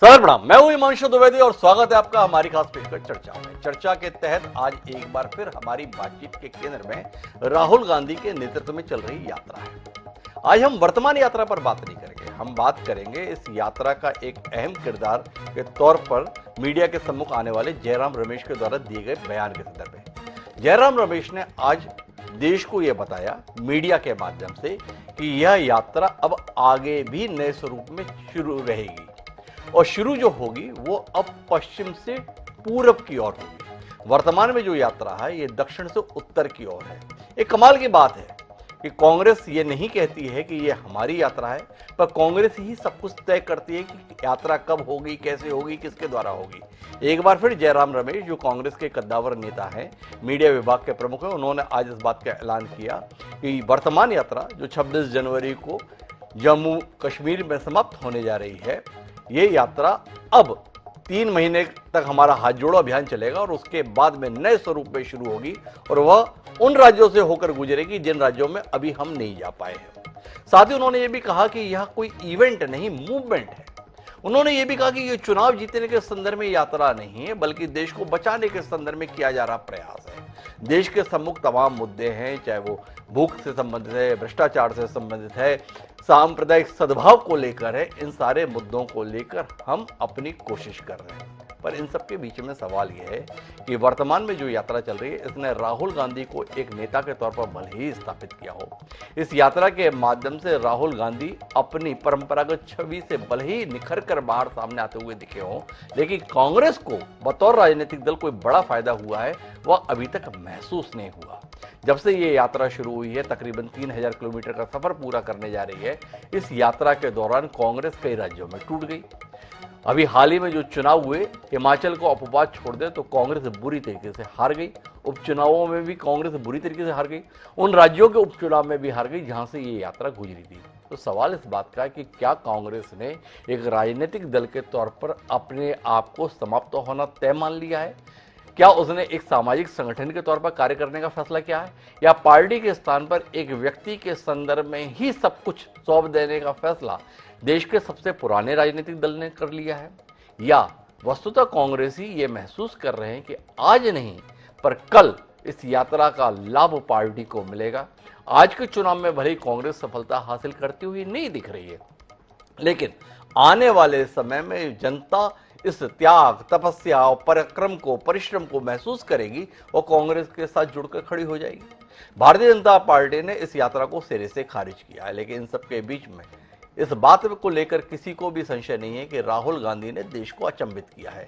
Sir प्रणाम, मैं हूं हिमांशु द्विवेदी और स्वागत है आपका हमारी खास पेशकश चर्चा में। चर्चा के तहत आज एक बार फिर हमारी बातचीत के केंद्र में राहुल गांधी के नेतृत्व में चल रही यात्रा है। आज हम वर्तमान यात्रा पर बात नहीं करेंगे, हम बात करेंगे इस यात्रा का एक अहम किरदार के तौर पर मीडिया के सम्मुख आने वाले जयराम रमेश के द्वारा दिए गए बयान के संदर्भ में। जयराम रमेश ने आज देश को यह बताया मीडिया के माध्यम से कि यह यात्रा अब आगे भी नए स्वरूप में शुरू रहेगी और शुरू जो होगी वो अब पश्चिम से पूरब की ओर होगी। वर्तमान में जो यात्रा है ये दक्षिण से उत्तर की ओर है। एक कमाल की बात है कि कांग्रेस ये नहीं कहती है कि ये हमारी यात्रा है, पर कांग्रेस ही सब कुछ तय करती है कि यात्रा कब होगी, कैसे होगी, किसके द्वारा होगी। एक बार फिर जयराम रमेश, जो कांग्रेस के कद्दावर नेता हैं, मीडिया विभाग के प्रमुख हैं, उन्होंने आज इस बात का ऐलान किया कि वर्तमान यात्रा जो 26 जनवरी को जम्मू कश्मीर में समाप्त होने जा रही है, ये यात्रा अब 3 महीने तक हमारा हाथ जोड़ो अभियान चलेगा और उसके बाद में नए स्वरूप में शुरू होगी और वह उन राज्यों से होकर गुजरेगी जिन राज्यों में अभी हम नहीं जा पाए हैं। साथ ही उन्होंने ये भी कहा कि यह कोई इवेंट नहीं, मूवमेंट है। उन्होंने ये भी कहा कि यह चुनाव जीतने के संदर्भ में यात्रा नहीं है, बल्कि देश को बचाने के संदर्भ में किया जा रहा प्रयास है। देश के सम्मुख तमाम मुद्दे हैं, चाहे वो भूख से संबंधित है, भ्रष्टाचार से संबंधित है, सांप्रदायिक सद्भाव को लेकर है, इन सारे मुद्दों को लेकर हम अपनी कोशिश कर रहे हैं। पर इन सब के बीच में सवाल यह है कि वर्तमान में जो यात्रा चल रही है, इसने राहुल गांधी को एक नेता के तौर पर भले ही स्थापित किया हो। इस यात्रा के माध्यम से राहुल गांधी अपनी परंपरागत छवि से भले ही निखर कर बाहर सामने आते हुए दिखे हों, लेकिन कांग्रेस को बतौर राजनीतिक दल कोई बड़ा फायदा हुआ है वह अभी तक महसूस नहीं हुआ। जब से ये यात्रा शुरू हुई है, तकरीबन 3000 किलोमीटर का सफर पूरा करने जा रही है। इस यात्रा के दौरान कांग्रेस कई राज्यों में टूट गई। अभी हाल ही में जो चुनाव हुए, हिमाचल को अपवाद छोड़ दे तो कांग्रेस बुरी तरीके से हार गई। उपचुनावों में भी कांग्रेस बुरी तरीके से हार गई। उन राज्यों के उपचुनाव में भी हार गई जहां से ये यात्रा गुजरी थी। तो सवाल इस बात का है कि क्या कांग्रेस ने एक राजनीतिक दल के तौर पर अपने आप को समाप्त होना तय मान लिया है? क्या उसने एक सामाजिक संगठन के तौर पर कार्य करने का फैसला किया है, या पार्टी के स्थान पर एक व्यक्ति के संदर्भ में ही सब कुछ सौंप देने का फैसला देश के सबसे पुराने राजनीतिक दल ने कर लिया है? या वस्तुतः कांग्रेस ही ये महसूस कर रहे हैं कि आज नहीं पर कल इस यात्रा का लाभ पार्टी को मिलेगा। आज के चुनाव में भले ही कांग्रेस सफलता हासिल करती हुई नहीं दिख रही है, लेकिन आने वाले समय में जनता इस त्याग, तपस्या और पराक्रम को, परिश्रम को महसूस करेगी और कांग्रेस के साथ जुड़कर खड़ी हो जाएगी। भारतीय जनता पार्टी ने इस यात्रा को सिरे से खारिज किया है, लेकिन इन सबके बीच में इस बात को लेकर किसी को भी संशय नहीं है कि राहुल गांधी ने देश को अचंभित किया है।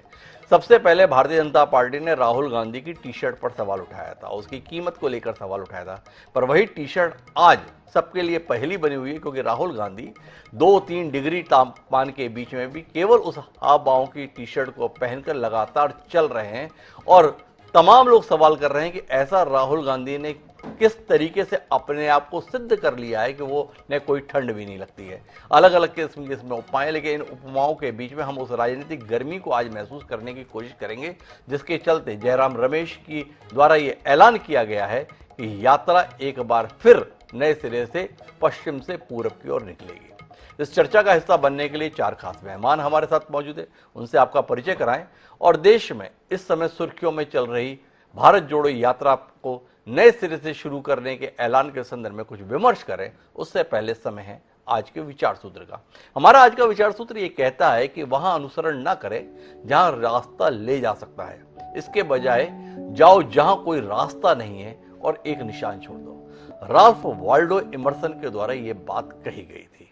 सबसे पहले भारतीय जनता पार्टी ने राहुल गांधी की टी शर्ट पर सवाल उठाया था, उसकी कीमत को लेकर सवाल उठाया था, पर वही टी शर्ट आज सबके लिए पहली बनी हुई है, क्योंकि राहुल गांधी 2-3 डिग्री तापमान के बीच में भी केवल उस हाव भाव की टी शर्ट को पहनकर लगातार चल रहे हैं और तमाम लोग सवाल कर रहे हैं कि ऐसा राहुल गांधी ने किस तरीके से अपने आप को सिद्ध कर लिया है कि वो ने कोई ठंड भी नहीं लगती है। अलग अलग किस्म के इसमें उपमाएं, लेकिन इन उपमाओं के बीच में हम उस राजनीतिक गर्मी को आज महसूस करने की कोशिश करेंगे, जिसके चलते जयराम रमेश की द्वारा ये ऐलान किया गया है कि यात्रा एक बार फिर नए सिरे से पश्चिम से पूरब की ओर निकलेगी। इस चर्चा का हिस्सा बनने के लिए 4 खास मेहमान हमारे साथ मौजूद है, उनसे आपका परिचय कराएं और देश में इस समय सुर्खियों में चल रही भारत जोड़ो यात्रा को नए सिरे से शुरू करने के ऐलान के संदर्भ में कुछ विमर्श करें। उससे पहले समय है आज के विचार सूत्र का। हमारा आज का विचार सूत्र ये कहता है कि वहां अनुसरण ना करें जहां रास्ता ले जा सकता है, इसके बजाय जाओ जहां कोई रास्ता नहीं है और एक निशान छोड़ दो। राल्फ वाल्डो इमर्सन के द्वारा यह बात कही गई थी।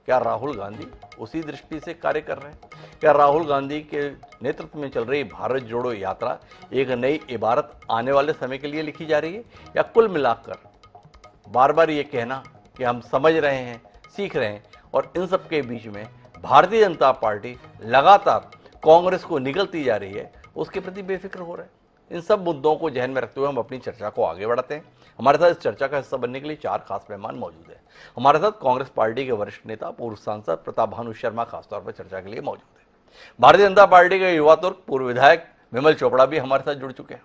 क्या राहुल गांधी उसी दृष्टि से कार्य कर रहे हैं? क्या राहुल गांधी के नेतृत्व में चल रही भारत जोड़ो यात्रा एक नई इबारत आने वाले समय के लिए लिखी जा रही है, या कुल मिलाकर बार बार ये कहना कि हम समझ रहे हैं, सीख रहे हैं और इन सब के बीच में भारतीय जनता पार्टी लगातार कांग्रेस को निगलती जा रही है, उसके प्रति बेफिक्र हो रहे हैं? इन सब मुद्दों को ध्यान में रखते हुए हम अपनी चर्चा को आगे बढ़ाते हैं। हमारे साथ इस चर्चा का हिस्सा बनने के लिए 4 खास मेहमान मौजूद हैं। हमारे साथ कांग्रेस पार्टी के वरिष्ठ नेता, पूर्व सांसद प्रताप भानु शर्मा खासतौर पर चर्चा के लिए मौजूद है। भारतीय जनता पार्टी के युवा तुर्क पूर्व विधायक विमल चोपड़ा भी हमारे साथ जुड़ चुके हैं।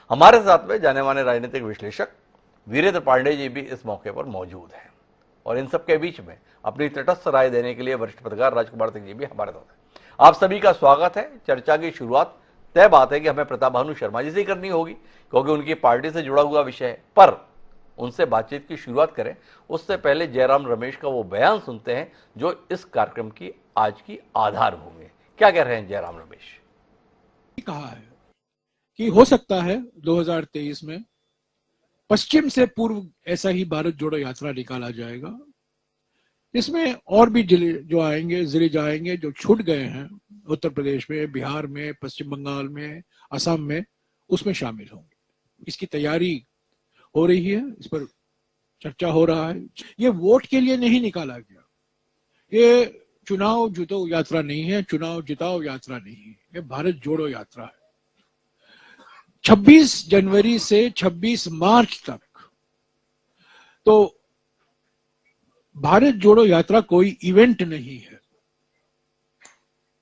हमारे साथ में जाने माने राजनीतिक विश्लेषक वीरेंद्र पांडे जी भी इस मौके पर मौजूद हैं। और इन सब के बीच में अपनी तटस्थ राय देने के लिए वरिष्ठ पत्रकार राजकुमार सिंह जी भी हमारे साथ हैं। आप सभी का स्वागत है। चर्चा की शुरुआत तय बात है कि हमें प्रताप भानु शर्मा जी से ही करनी होगी क्योंकि उनकी पार्टी से जुड़ा हुआ विषय है, पर उनसे बातचीत की शुरुआत करें उससे पहले जयराम रमेश का वो बयान सुनते हैं जो इस कार्यक्रम की आज की आधारभूमि है। क्या कह रहे हैं जयराम रमेश? कहा है कि हो सकता है 2023 में पश्चिम से पूर्व ऐसा ही भारत जोड़ो यात्रा निकाला जाएगा। इसमें और भी जिले जाएंगे जो छूट गए हैं, उत्तर प्रदेश में, बिहार में, पश्चिम बंगाल में, असम में, उसमें शामिल होंगे। इसकी तैयारी हो रही है, इस पर चर्चा हो रहा है। ये वोट के लिए नहीं निकाला गया, ये चुनाव जीतो यात्रा नहीं है, चुनाव जिताओ यात्रा नहीं है, ये भारत जोड़ो यात्रा है। 26 जनवरी से 26 मार्च तक तो भारत जोड़ो यात्रा कोई इवेंट नहीं है,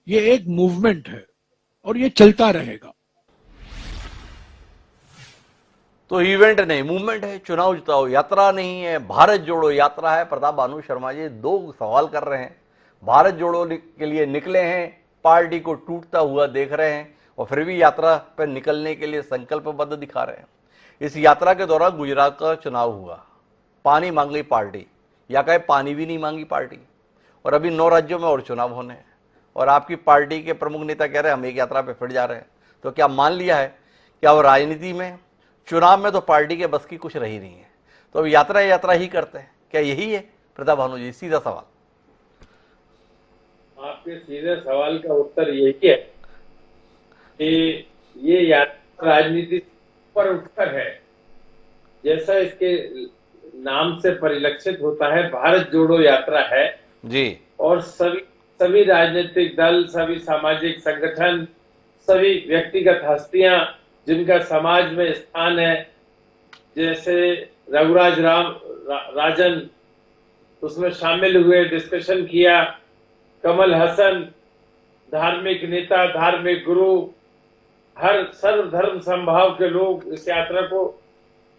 ये एक मूवमेंट है और ये चलता रहेगा। तो इवेंट नहीं, मूवमेंट है। चुनाव जिताओ यात्रा नहीं है, भारत जोड़ो यात्रा है। प्रताप भानु शर्मा जी दो सवाल कर रहे हैं। भारत जोड़ो के लिए निकले हैं, पार्टी को टूटता हुआ देख रहे हैं और फिर भी यात्रा पर निकलने के लिए संकल्पबद्ध दिखा रहे हैं। इस यात्रा के दौरान गुजरात का चुनाव हुआ, पानी मांग ली पार्टी, या कहे पानी भी नहीं मांगी पार्टी, और अभी 9 राज्यों में और चुनाव होने हैं और आपकी पार्टी के प्रमुख नेता कह रहे हैं हम एक यात्रा पे फिर जा रहे हैं। तो क्या मान लिया है कि अब राजनीति में, चुनाव में तो पार्टी के बस की कुछ रही नहीं है, तो अब यात्रा ही करते हैं? क्या यही है प्रताप भानु जी? सीधा सवाल। आपके सीधे सवाल का उत्तर यही है कि ये यात्रा राजनीति पर उठकर है, जैसा इसके नाम से परिलक्षित होता है। भारत जोड़ो यात्रा है जी, और सभी राजनीतिक दल, सभी सामाजिक संगठन, सभी व्यक्तिगत हस्तियां जिनका समाज में स्थान है, जैसे रघुराज राजन उसमें शामिल हुए, डिस्कशन किया, कमल हसन, धार्मिक नेता, धार्मिक गुरु, हर सर्वधर्म समभाव के लोग इस यात्रा को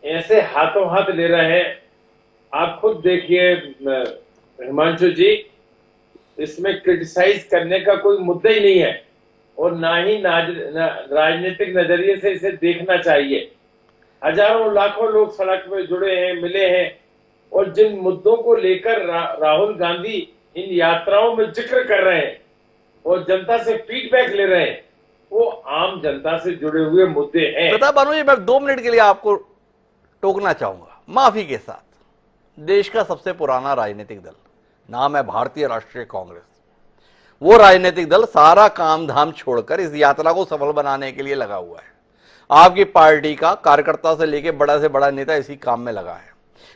ऐसे हाथों हाथ ले रहे हैं। आप खुद देखिए हिमांशु जी, इसमें क्रिटिसाइज करने का कोई मुद्दा ही नहीं है और ना ही राजनीतिक नजरिए से इसे देखना चाहिए। हजारों लाखों लोग सड़क में जुड़े हैं, मिले हैं और जिन मुद्दों को लेकर राहुल गांधी इन यात्राओं में जिक्र कर रहे हैं और जनता से फीडबैक ले रहे हैं, वो आम जनता से जुड़े हुए मुद्दे हैं। प्रताप भानु जी, मैं 2 मिनट के लिए आपको टोकना चाहूंगा माफी के साथ। देश का सबसे पुराना राजनीतिक दल, नाम है भारतीय राष्ट्रीय कांग्रेस। वो राजनीतिक दल सारा काम धाम छोड़कर इस यात्रा को सफल बनाने के लिए लगा हुआ है। आपकी पार्टी का कार्यकर्ता से लेकर बड़ा से बड़ा नेता इसी काम में लगा है।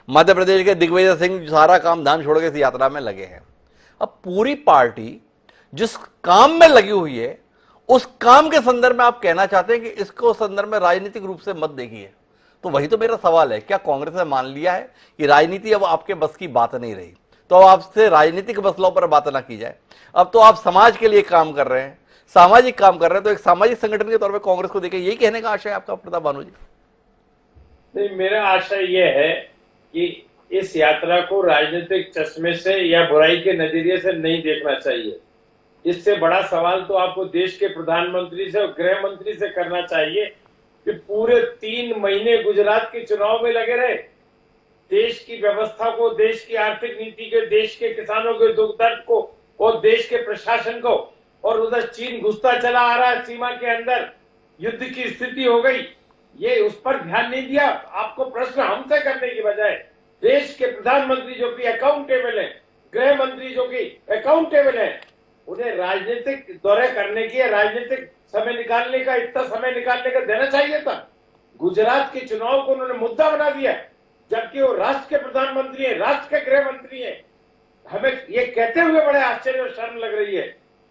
मध्य प्रदेश के दिग्विजय सिंह सारा काम धाम छोड़ के इस यात्रा में लगे हैं। अब पूरी पार्टी जिस काम में लगी हुई है, उस काम के संदर्भ में आप कहना चाहते हैं कि इसको संदर्भ में राजनीतिक रूप से मत देखिए, तो वही तो मेरा सवाल है। क्या कांग्रेस ने मान लिया है कि राजनीति अब आपके बस की बात नहीं रही, तो अब आपसे राजनीतिक मसलों पर बात ना की जाए? अब तो आप समाज के लिए काम कर रहे हैं, सामाजिक काम कर रहे हैं, तो एक सामाजिक संगठन के तौर पर कांग्रेस को देखें, यही कहने का आशय है आपका प्रताप भानु जी? नहीं, मेरा आशय यह है कि इस यात्रा को राजनीतिक चश्मे से या बुराई के नजरिए से नहीं देखना चाहिए। इससे बड़ा सवाल तो आपको देश के प्रधानमंत्री से और गृह मंत्री से करना चाहिए कि पूरे 3 महीने गुजरात के चुनाव में लगे रहे, देश की व्यवस्था को, देश की आर्थिक नीति के, देश के किसानों के दुख दर्द को और देश के प्रशासन को, और उधर चीन घुसता चला आ रहा है सीमा के अंदर, युद्ध की स्थिति हो गई, ये उस पर ध्यान नहीं दिया। आपको प्रश्न हमसे करने की बजाय देश के प्रधानमंत्री जो कि अकाउंटेबल है, गृह मंत्री जो कि अकाउंटेबल है, उन्हें राजनीतिक दौरे करने की, राजनीतिक समय निकालने का, इतना समय निकालने का देना चाहिए था। गुजरात के चुनाव को उन्होंने मुद्दा बना दिया, जबकि वो राष्ट्र के प्रधानमंत्री है, राष्ट्र के गृह मंत्री है। हमें ये कहते हुए बड़े आश्चर्य और शर्म लग रही है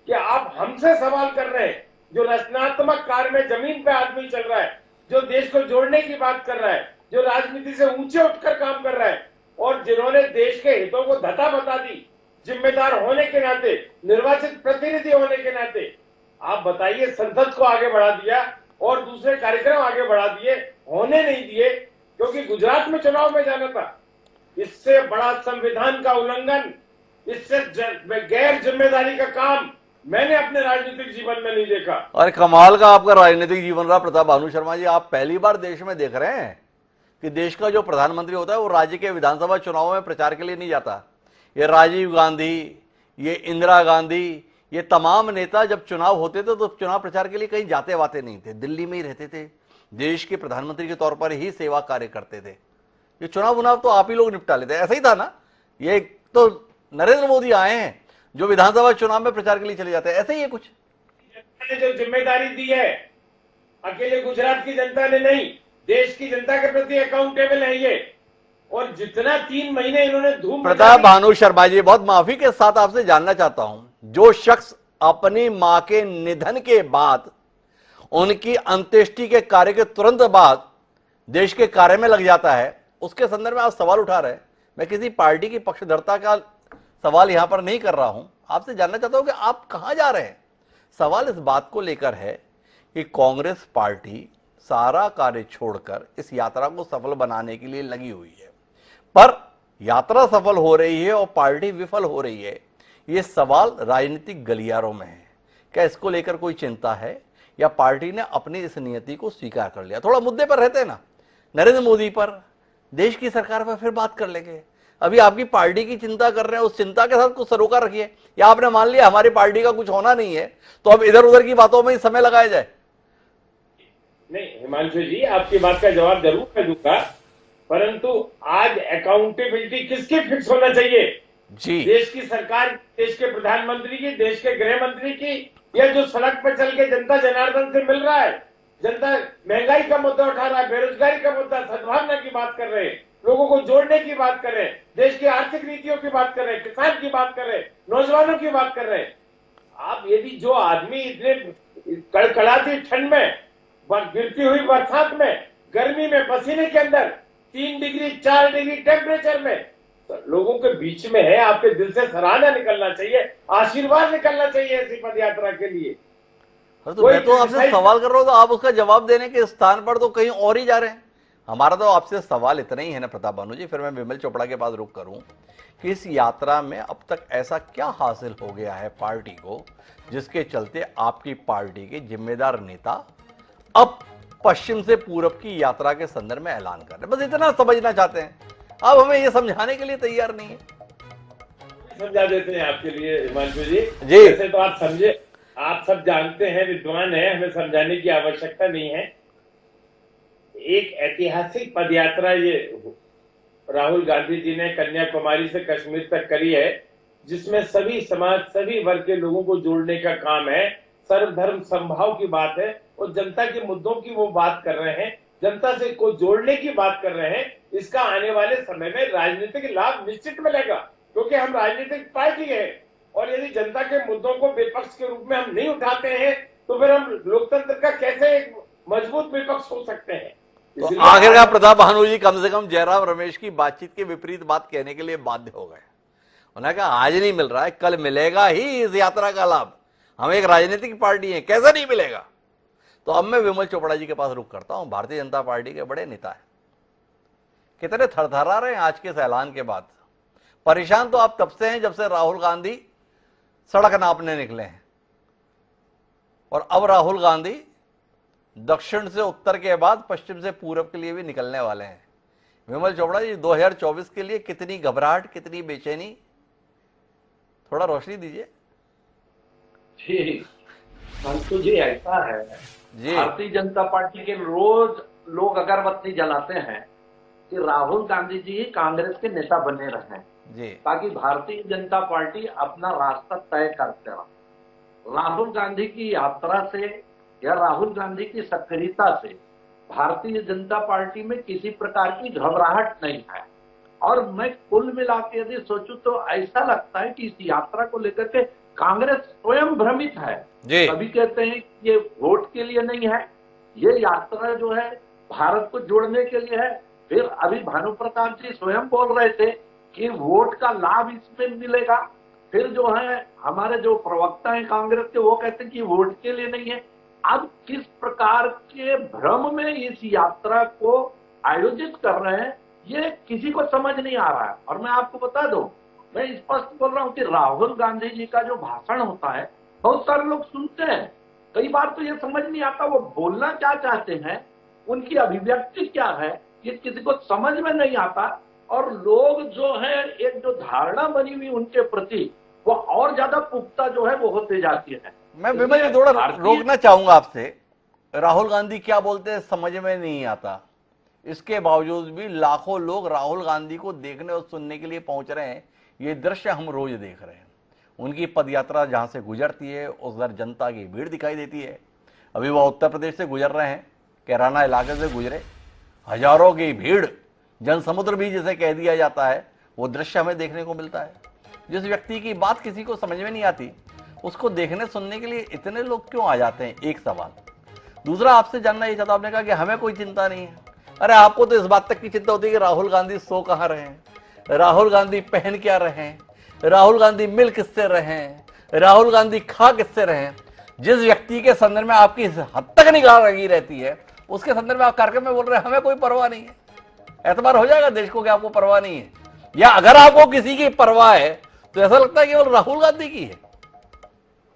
कि आप हमसे सवाल कर रहे हैं, जो रचनात्मक कार्य में जमीन पे आदमी चल रहा है, जो देश को जोड़ने की बात कर रहा है, जो राजनीति से ऊंचे उठकर काम कर रहा है और जिन्होंने देश के हितों को धता बता दी, जिम्मेदार होने के नाते, निर्वाचित प्रतिनिधि होने के नाते, आप बताइए, संसद को आगे बढ़ा दिया और दूसरे कार्यक्रम आगे बढ़ा दिए, होने नहीं दिए क्योंकि गुजरात में चुनाव में जाना था। इससे बड़ा संविधान का उल्लंघन, इससे गैर जिम्मेदारी का काम मैंने अपने राजनीतिक जीवन में नहीं देखा। अरे कमाल का आपका राजनीतिक जीवन रहा प्रताप भानु शर्मा जी। आप पहली बार देश में देख रहे हैं कि देश का जो प्रधानमंत्री होता है वो राज्य के विधानसभा चुनाव में प्रचार के लिए नहीं जाता। ये राजीव गांधी, ये इंदिरा गांधी, ये तमाम नेता जब चुनाव होते थे तो चुनाव प्रचार के लिए कहीं जाते वाते नहीं थे, दिल्ली में ही रहते थे, देश के प्रधानमंत्री के तौर पर ही सेवा कार्य करते थे। ये चुनाव उनाव तो आप ही लोग निपटा लेते, ऐसा ही था ना। ये तो नरेंद्र मोदी आए हैं जो विधानसभा चुनाव में प्रचार के लिए चले जाते हैं, ऐसे ही है कुछ। जनता ने जो जिम्मेदारी दी है, अकेले गुजरात की जनता ने नहीं, देश की जनता के प्रति अकाउंटेबल है ये। और जितना 3 महीने इन्होंने धूम प्रताप भानु शर्मा जी, बहुत माफी के साथ आपसे जानना चाहता हूं, जो शख्स अपनी मां के निधन के बाद, उनकी अंत्येष्टि के कार्य के तुरंत बाद देश के कार्य में लग जाता है, उसके संदर्भ में आप सवाल उठा रहे हैं। मैं किसी पार्टी की पक्षधरता का सवाल यहां पर नहीं कर रहा हूं, आपसे जानना चाहता हूं कि आप कहां जा रहे हैं। सवाल इस बात को लेकर है कि कांग्रेस पार्टी सारा कार्य छोड़कर इस यात्रा को सफल बनाने के लिए लगी हुई है, पर यात्रा सफल हो रही है और पार्टी विफल हो रही है। ये सवाल राजनीतिक गलियारों में है। क्या इसको लेकर कोई चिंता है या पार्टी ने अपनी इस नियति को स्वीकार कर लिया? थोड़ा मुद्दे पर रहते हैं ना, नरेंद्र मोदी पर, देश की सरकार पर फिर बात कर लेंगे। अभी आपकी पार्टी की चिंता कर रहे हैं, उस चिंता के साथ कुछ सरोकार रखिए। या आपने मान लिया हमारी पार्टी का कुछ होना नहीं है तो अब इधर उधर की बातों में ही समय लगाया जाए? नहीं हिमांशु जी, आपकी बात का जवाब जरूर मैं दूंगा, परंतु आज अकाउंटेबिलिटी किसकी फिक्स होना चाहिए जी? देश की सरकार, देश के प्रधानमंत्री की, देश के गृह मंत्री की, या जो सड़क पर चल के जनता जनार्दन से मिल रहा है? जनता महंगाई का मुद्दा उठा रहा है, बेरोजगारी का मुद्दा, सद्भावना की बात कर रहे हैं, लोगों को जोड़ने की बात कर रहे हैं, देश की आर्थिक नीतियों की बात कर रहे हैं, किसान की बात कर रहे हैं, नौजवानों की बात कर रहे हैं। आप यदि जो आदमी इतने कड़कड़ाती ठंड में, गिरती हुई बरसात में, गर्मी में, पसीने के अंदर 3 डिग्री 4 डिग्री टेम्परेचर में तो लोगों के बीच में है, आपके दिल से सराहना निकलना चाहिए, आशीर्वाद निकलना चाहिए ऐसी पद यात्रा के लिए। तो मैं तो आपसे सवाल कर रहा हूं तो आप उसका जवाब देने के स्थान पर तो कहीं और ही जा रहे हैं। हमारा तो आपसे सवाल इतना ही है ना प्रताप भानु जी, फिर मैं विमल चोपड़ा के पास रुक करूं कि इस यात्रा में अब तक ऐसा क्या हासिल हो गया है पार्टी को जिसके चलते आपकी पार्टी के जिम्मेदार नेता अब पश्चिम से पूरब की यात्रा के संदर्भ में ऐलान कर रहे हैं? बस इतना समझना चाहते हैं, अब हमें यह समझाने के लिए तैयार नहीं है। समझा देते हैं आपके लिए हिमांशु जी। जी तो आप समझे, आप सब जानते हैं, विद्वान हैं, हमें समझाने की आवश्यकता नहीं है। एक ऐतिहासिक पदयात्रा ये राहुल गांधी जी ने कन्याकुमारी से कश्मीर तक करी है, जिसमें सभी समाज, सभी वर्ग के लोगों को जोड़ने का काम है, सर्वधर्म समभाव की बात है, और जनता के मुद्दों की वो बात कर रहे हैं, जनता से को जोड़ने की बात कर रहे हैं। इसका आने वाले समय में राजनीतिक लाभ निश्चित मिलेगा, क्योंकि हम राजनीतिक पार्टी है, और यदि जनता के मुद्दों को विपक्ष के रूप में हम नहीं उठाते हैं तो फिर हम लोकतंत्र का कैसे एक मजबूत विपक्ष हो सकते हैं? तो आखिरकार प्रताप भानु जी कम से कम जयराम रमेश की बातचीत के विपरीत बात कहने के लिए बाध्य हो गए। उन्होंने कहा आज नहीं मिल रहा है, कल मिलेगा ही इस यात्रा का लाभ। हम एक राजनीतिक पार्टी है, कैसे नहीं मिलेगा? तो अब मैं विमल चोपड़ा जी के पास रुख करता हूं, भारतीय जनता पार्टी के बड़े नेता है, कितने थरथरा रहे हैं आज के इस ऐलान के बाद। परेशान तो आप तब से हैं जब से राहुल गांधी सड़क नापने निकले हैं, और अब राहुल गांधी दक्षिण से उत्तर के बाद पश्चिम से पूरब के लिए भी निकलने वाले हैं। विमल चोपड़ा जी, 2024 के लिए कितनी घबराहट, कितनी बेचैनी, थोड़ा रोशनी दीजिए। जी संतु जी, ऐसा है जी, भारतीय जनता पार्टी के रोज लोग अगरबत्ती जलाते हैं कि राहुल गांधी जी कांग्रेस के नेता बने रहें जी, ताकि भारतीय जनता पार्टी अपना रास्ता तय करते रहे। राहुल गांधी की यात्रा से या राहुल गांधी की सक्रियता से भारतीय जनता पार्टी में किसी प्रकार की घबराहट नहीं है। और मैं कुल मिला के यदि सोचूं तो ऐसा लगता है कि इस यात्रा को लेकर के कांग्रेस स्वयं भ्रमित है। जी, सभी कहते हैं कि ये वोट के लिए नहीं है, ये यात्रा जो है भारत को जोड़ने के लिए है। फिर अभी भानु प्रताप जी स्वयं बोल रहे थे कि वोट का लाभ इसमें मिलेगा। फिर जो है हमारे जो प्रवक्ता हैं कांग्रेस के, वो कहते हैं कि वोट के लिए नहीं है। अब किस प्रकार के भ्रम में इस यात्रा को आयोजित कर रहे हैं, ये किसी को समझ नहीं आ रहा है। और मैं आपको बता दूं, मैं स्पष्ट बोल रहा हूं कि राहुल गांधी जी का जो भाषण होता है बहुत सारे लोग सुनते हैं, कई बार तो ये समझ नहीं आता वो बोलना क्या चाहते हैं, उनकी अभिव्यक्ति क्या है, ये किसी को समझ में नहीं आता। और लोग जो है एक जो धारणा बनी हुई उनके प्रति वो और ज्यादा पुख्ता जो है वो होते जाती है। मैं विमल जी थोड़ा रोकना चाहूंगा आपसे। राहुल गांधी क्या बोलते हैं समझ में नहीं आता, इसके बावजूद भी लाखों लोग राहुल गांधी को देखने और सुनने के लिए पहुंच रहे हैं। ये दृश्य हम रोज देख रहे हैं। उनकी पदयात्रा जहां से गुजरती है उधर जनता की भीड़ दिखाई देती है। अभी वह उत्तर प्रदेश से गुजर रहे हैं, कैराना इलाके से गुजरे, हजारों की भीड़, जनसमुद्र भी जिसे कह दिया जाता है, वो दृश्य हमें देखने को मिलता है। जिस व्यक्ति की बात किसी को समझ में नहीं आती उसको देखने सुनने के लिए इतने लोग क्यों आ जाते हैं, एक सवाल। दूसरा आपसे जानना ये चाहता, आपने कहा कि हमें कोई चिंता नहीं है। अरे आपको तो इस बात तक की चिंता होती है कि राहुल गांधी सो कहां रहे हैं, राहुल गांधी पहन क्या रहे हैं, राहुल गांधी मिल किससे रहे हैं, राहुल गांधी खा किससे रहे हैं। जिस व्यक्ति के संदर्भ में आपकी इस हद तक निगाह लगी रहती है उसके संदर्भ में आप कार्यक्रम में बोल रहे हैं हमें कोई परवाह नहीं है। एतबार हो जाएगा देश को कि आपको परवाह नहीं है, या अगर आपको किसी की परवाह है तो ऐसा लगता है कि केवल राहुल गांधी की है।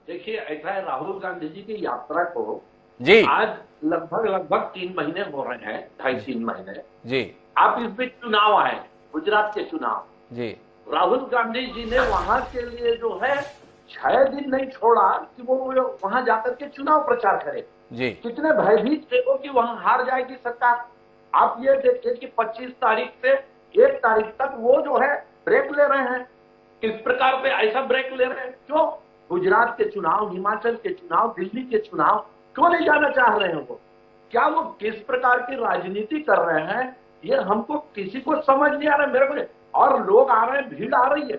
देखिए ऐसा है, राहुल गांधी जी की यात्रा को जी आज लगभग 3 महीने हो रहे हैं, 2.5-3 महीने जी। आप इस बीच चुनाव आए, गुजरात के चुनाव जी। राहुल गांधी जी ने वहां के लिए जो है 6 दिन नहीं छोड़ा कि वो वहां जाकर के चुनाव प्रचार करे जी। कितने भयभीत थे वो कि वहां हार जाएगी सरकार। आप ये देखिए कि 25 तारीख से 1 तारीख तक वो जो है ब्रेक ले रहे हैं। किस प्रकार पे ऐसा ब्रेक ले रहे हैं, क्यों? गुजरात के चुनाव, हिमाचल के चुनाव, दिल्ली के चुनाव क्यों नहीं जाना चाह रहे हैं वो? क्या वो किस प्रकार की राजनीति कर रहे हैं ये हमको किसी को समझ नहीं आ रहा है, मेरे को। और लोग आ रहे हैं, भीड़ आ रही है।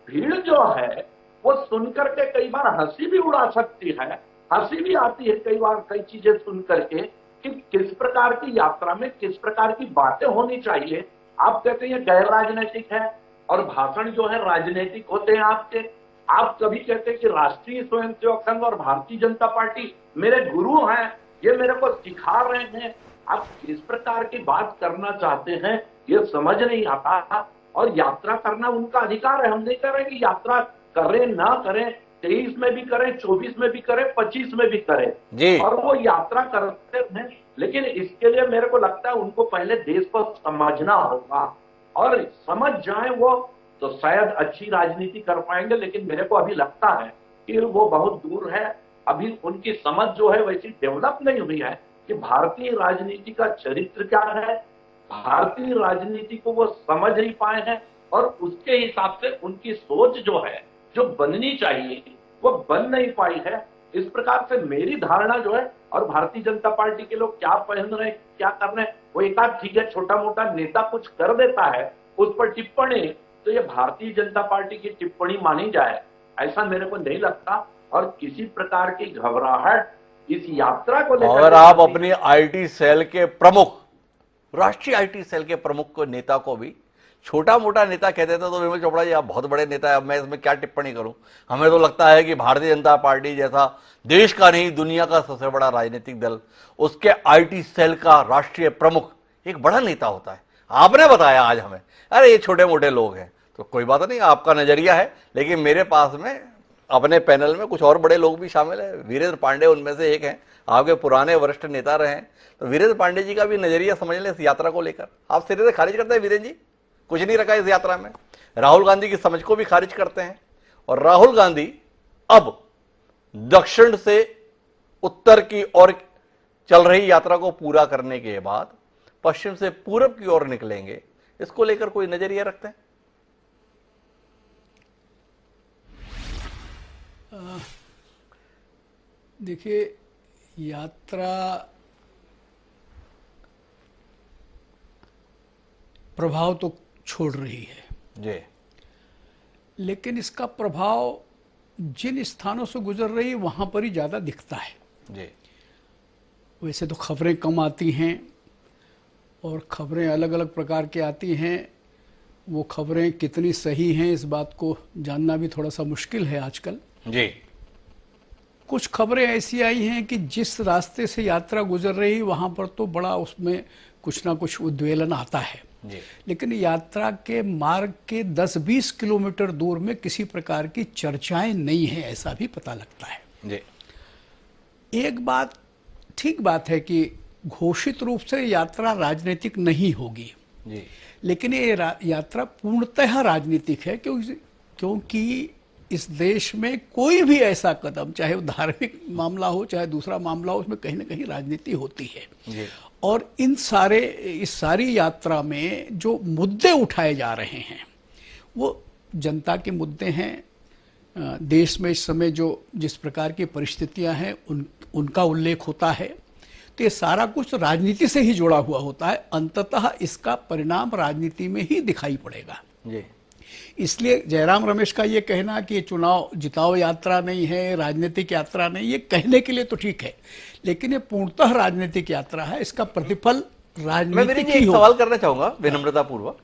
भीड़ जो है वो सुनकर के कई बार हंसी भी उड़ा सकती है, हंसी भी आती है कई बार कई चीजें सुन करके कि किस प्रकार की यात्रा में किस प्रकार की बातें होनी चाहिए। आप कहते हैं गैर राजनीतिक है और भाषण जो है राजनीतिक होते हैं आपके। आप कभी कहते हैं कि राष्ट्रीय स्वयंसेवक संघ और भारतीय जनता पार्टी मेरे गुरु हैं, ये मेरे को सिखा रहे हैं। आप किस प्रकार की बात करना चाहते हैं ये समझ नहीं आता। और यात्रा करना उनका अधिकार है, हम नहीं कह रहे कि यात्रा करें ना करें, 23 में भी करें, 24 में भी करें, 25 में भी करें जी। और वो यात्रा करते हैं। लेकिन इसके लिए मेरे को लगता है उनको पहले देश को समझना होगा, और समझ जाए वो तो शायद अच्छी राजनीति कर पाएंगे। लेकिन मेरे को अभी लगता है कि वो बहुत दूर है, अभी उनकी समझ जो है वैसी डेवलप नहीं हुई है कि भारतीय राजनीति का चरित्र क्या है, भारतीय राजनीति को वो समझ नहीं पाए हैं। और उसके हिसाब से उनकी सोच जो है, जो बननी चाहिए, वो बन नहीं पाई है। इस प्रकार से मेरी धारणा जो है, और भारतीय जनता पार्टी के लोग क्या पहन रहे हैं, क्या कर रहे हैं, वो एक आध ठीक है, छोटा मोटा नेता कुछ कर देता है, उस पर टिप्पणी, तो ये भारतीय जनता पार्टी की टिप्पणी मानी जाए, ऐसा मेरे को नहीं लगता। और किसी प्रकार की घबराहट इस यात्रा को लेकर, अगर आप अपनी आईटी सेल के प्रमुख, राष्ट्रीय आईटी सेल के प्रमुख को, नेता को भी छोटा मोटा नेता कह देते तो विमल चोपड़ा जी आप बहुत बड़े नेता है, अब मैं इसमें क्या टिप्पणी करूं। हमें तो लगता है कि भारतीय जनता पार्टी जैसा देश का नहीं दुनिया का सबसे बड़ा राजनीतिक दल, उसके आईटी सेल का राष्ट्रीय प्रमुख एक बड़ा नेता होता है। आपने बताया आज हमें, अरे ये छोटे मोटे लोग हैं, तो कोई बात नहीं, आपका नजरिया है। लेकिन मेरे पास में अपने पैनल में कुछ और बड़े लोग भी शामिल है। वीरेंद्र पांडे उनमें से एक हैं, आपके पुराने वरिष्ठ नेता रहे हैं। तो वीरेंद्र पांडे जी का भी नजरिया समझ लें इस यात्रा को लेकर। आप सिरे से खारिज करते हैं वीरेंद्र जी, कुछ नहीं रखा इस यात्रा में। राहुल गांधी की समझ को भी खारिज करते हैं। और राहुल गांधी अब दक्षिण से उत्तर की ओर चल रही यात्रा को पूरा करने के बाद पश्चिम से पूरब की ओर निकलेंगे, इसको लेकर कोई नजरिया रखते हैं? देखिए, यात्रा प्रभाव तो छोड़ रही है जी, लेकिन इसका प्रभाव जिन स्थानों से गुजर रही है वहां पर ही ज्यादा दिखता है जी। वैसे तो खबरें कम आती हैं और खबरें अलग अलग प्रकार की आती हैं। वो खबरें कितनी सही हैं इस बात को जानना भी थोड़ा सा मुश्किल है आजकल जी। कुछ खबरें ऐसी आई हैं कि जिस रास्ते से यात्रा गुजर रही वहां पर तो बड़ा उसमें कुछ ना कुछ उद्वेलन आता है जी। लेकिन यात्रा के मार्ग के 10-20 किलोमीटर दूर में किसी प्रकार की चर्चाएं नहीं है, ऐसा भी पता लगता है। जी एक बात ठीक बात है कि घोषित रूप से यात्रा राजनीतिक नहीं होगी, जी लेकिन ये यात्रा पूर्णतः राजनीतिक है, क्योंकि इस देश में कोई भी ऐसा कदम, चाहे वो धार्मिक मामला हो चाहे दूसरा मामला हो, उसमें कहीं ना कहीं राजनीति होती है। जी और इस सारी यात्रा में जो मुद्दे उठाए जा रहे हैं वो जनता के मुद्दे हैं। देश में इस समय जिस प्रकार की परिस्थितियां हैं उनका उल्लेख होता है, तो ये सारा कुछ राजनीति से ही जुड़ा हुआ होता है। अंततः इसका परिणाम राजनीति में ही दिखाई पड़ेगा। जी इसलिए जयराम रमेश का ये कहना कि ये चुनाव जिताओ यात्रा नहीं है, राजनीतिक यात्रा नहीं, ये कहने के लिए तो ठीक है, लेकिन ये पूर्णतः राजनीतिक यात्रा है। इसका प्रतिफल मैं राजनीतिक एक ही होगा। सवाल करना चाहूंगा विनम्रता पूर्वक,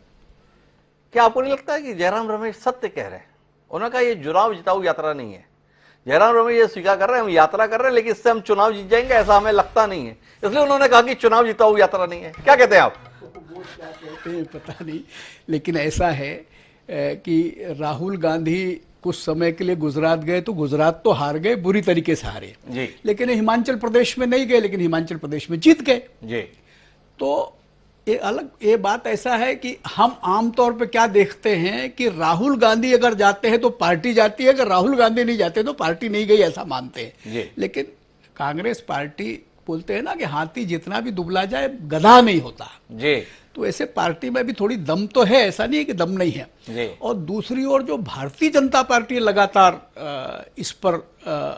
क्या आपको नहीं लगता है कि जयराम रमेश सत्य कह रहे हैं? उन्होंने कहा ये चुनाव जिताऊ यात्रा नहीं है। जयराम रमेश ये स्वीकार कर रहे हैं हम यात्रा कर रहे हैं, लेकिन इससे हम चुनाव जीत जाएंगे ऐसा हमें लगता नहीं है, इसलिए उन्होंने कहा कि चुनाव जिताऊ यात्रा नहीं है। क्या कहते हैं आप? पता नहीं, लेकिन ऐसा है कि राहुल गांधी कुछ समय के लिए गुजरात गए तो गुजरात तो हार गए, बुरी तरीके से हारे जी। लेकिन हिमाचल प्रदेश में नहीं गए, लेकिन हिमाचल प्रदेश में जीत गए। जी तो ये बात ऐसा है कि हम आमतौर पे क्या देखते हैं कि राहुल गांधी अगर जाते हैं तो पार्टी जाती है, अगर राहुल गांधी नहीं जाते तो पार्टी नहीं गई, ऐसा मानते हैं। जी। लेकिन कांग्रेस पार्टी बोलते हैं ना कि हाथी जितना भी दुबला जाए गधा नहीं होता। जी तो ऐसे पार्टी में भी थोड़ी दम तो है, ऐसा नहीं है कि दम नहीं है। जी। और दूसरी ओर जो भारतीय जनता पार्टी लगातार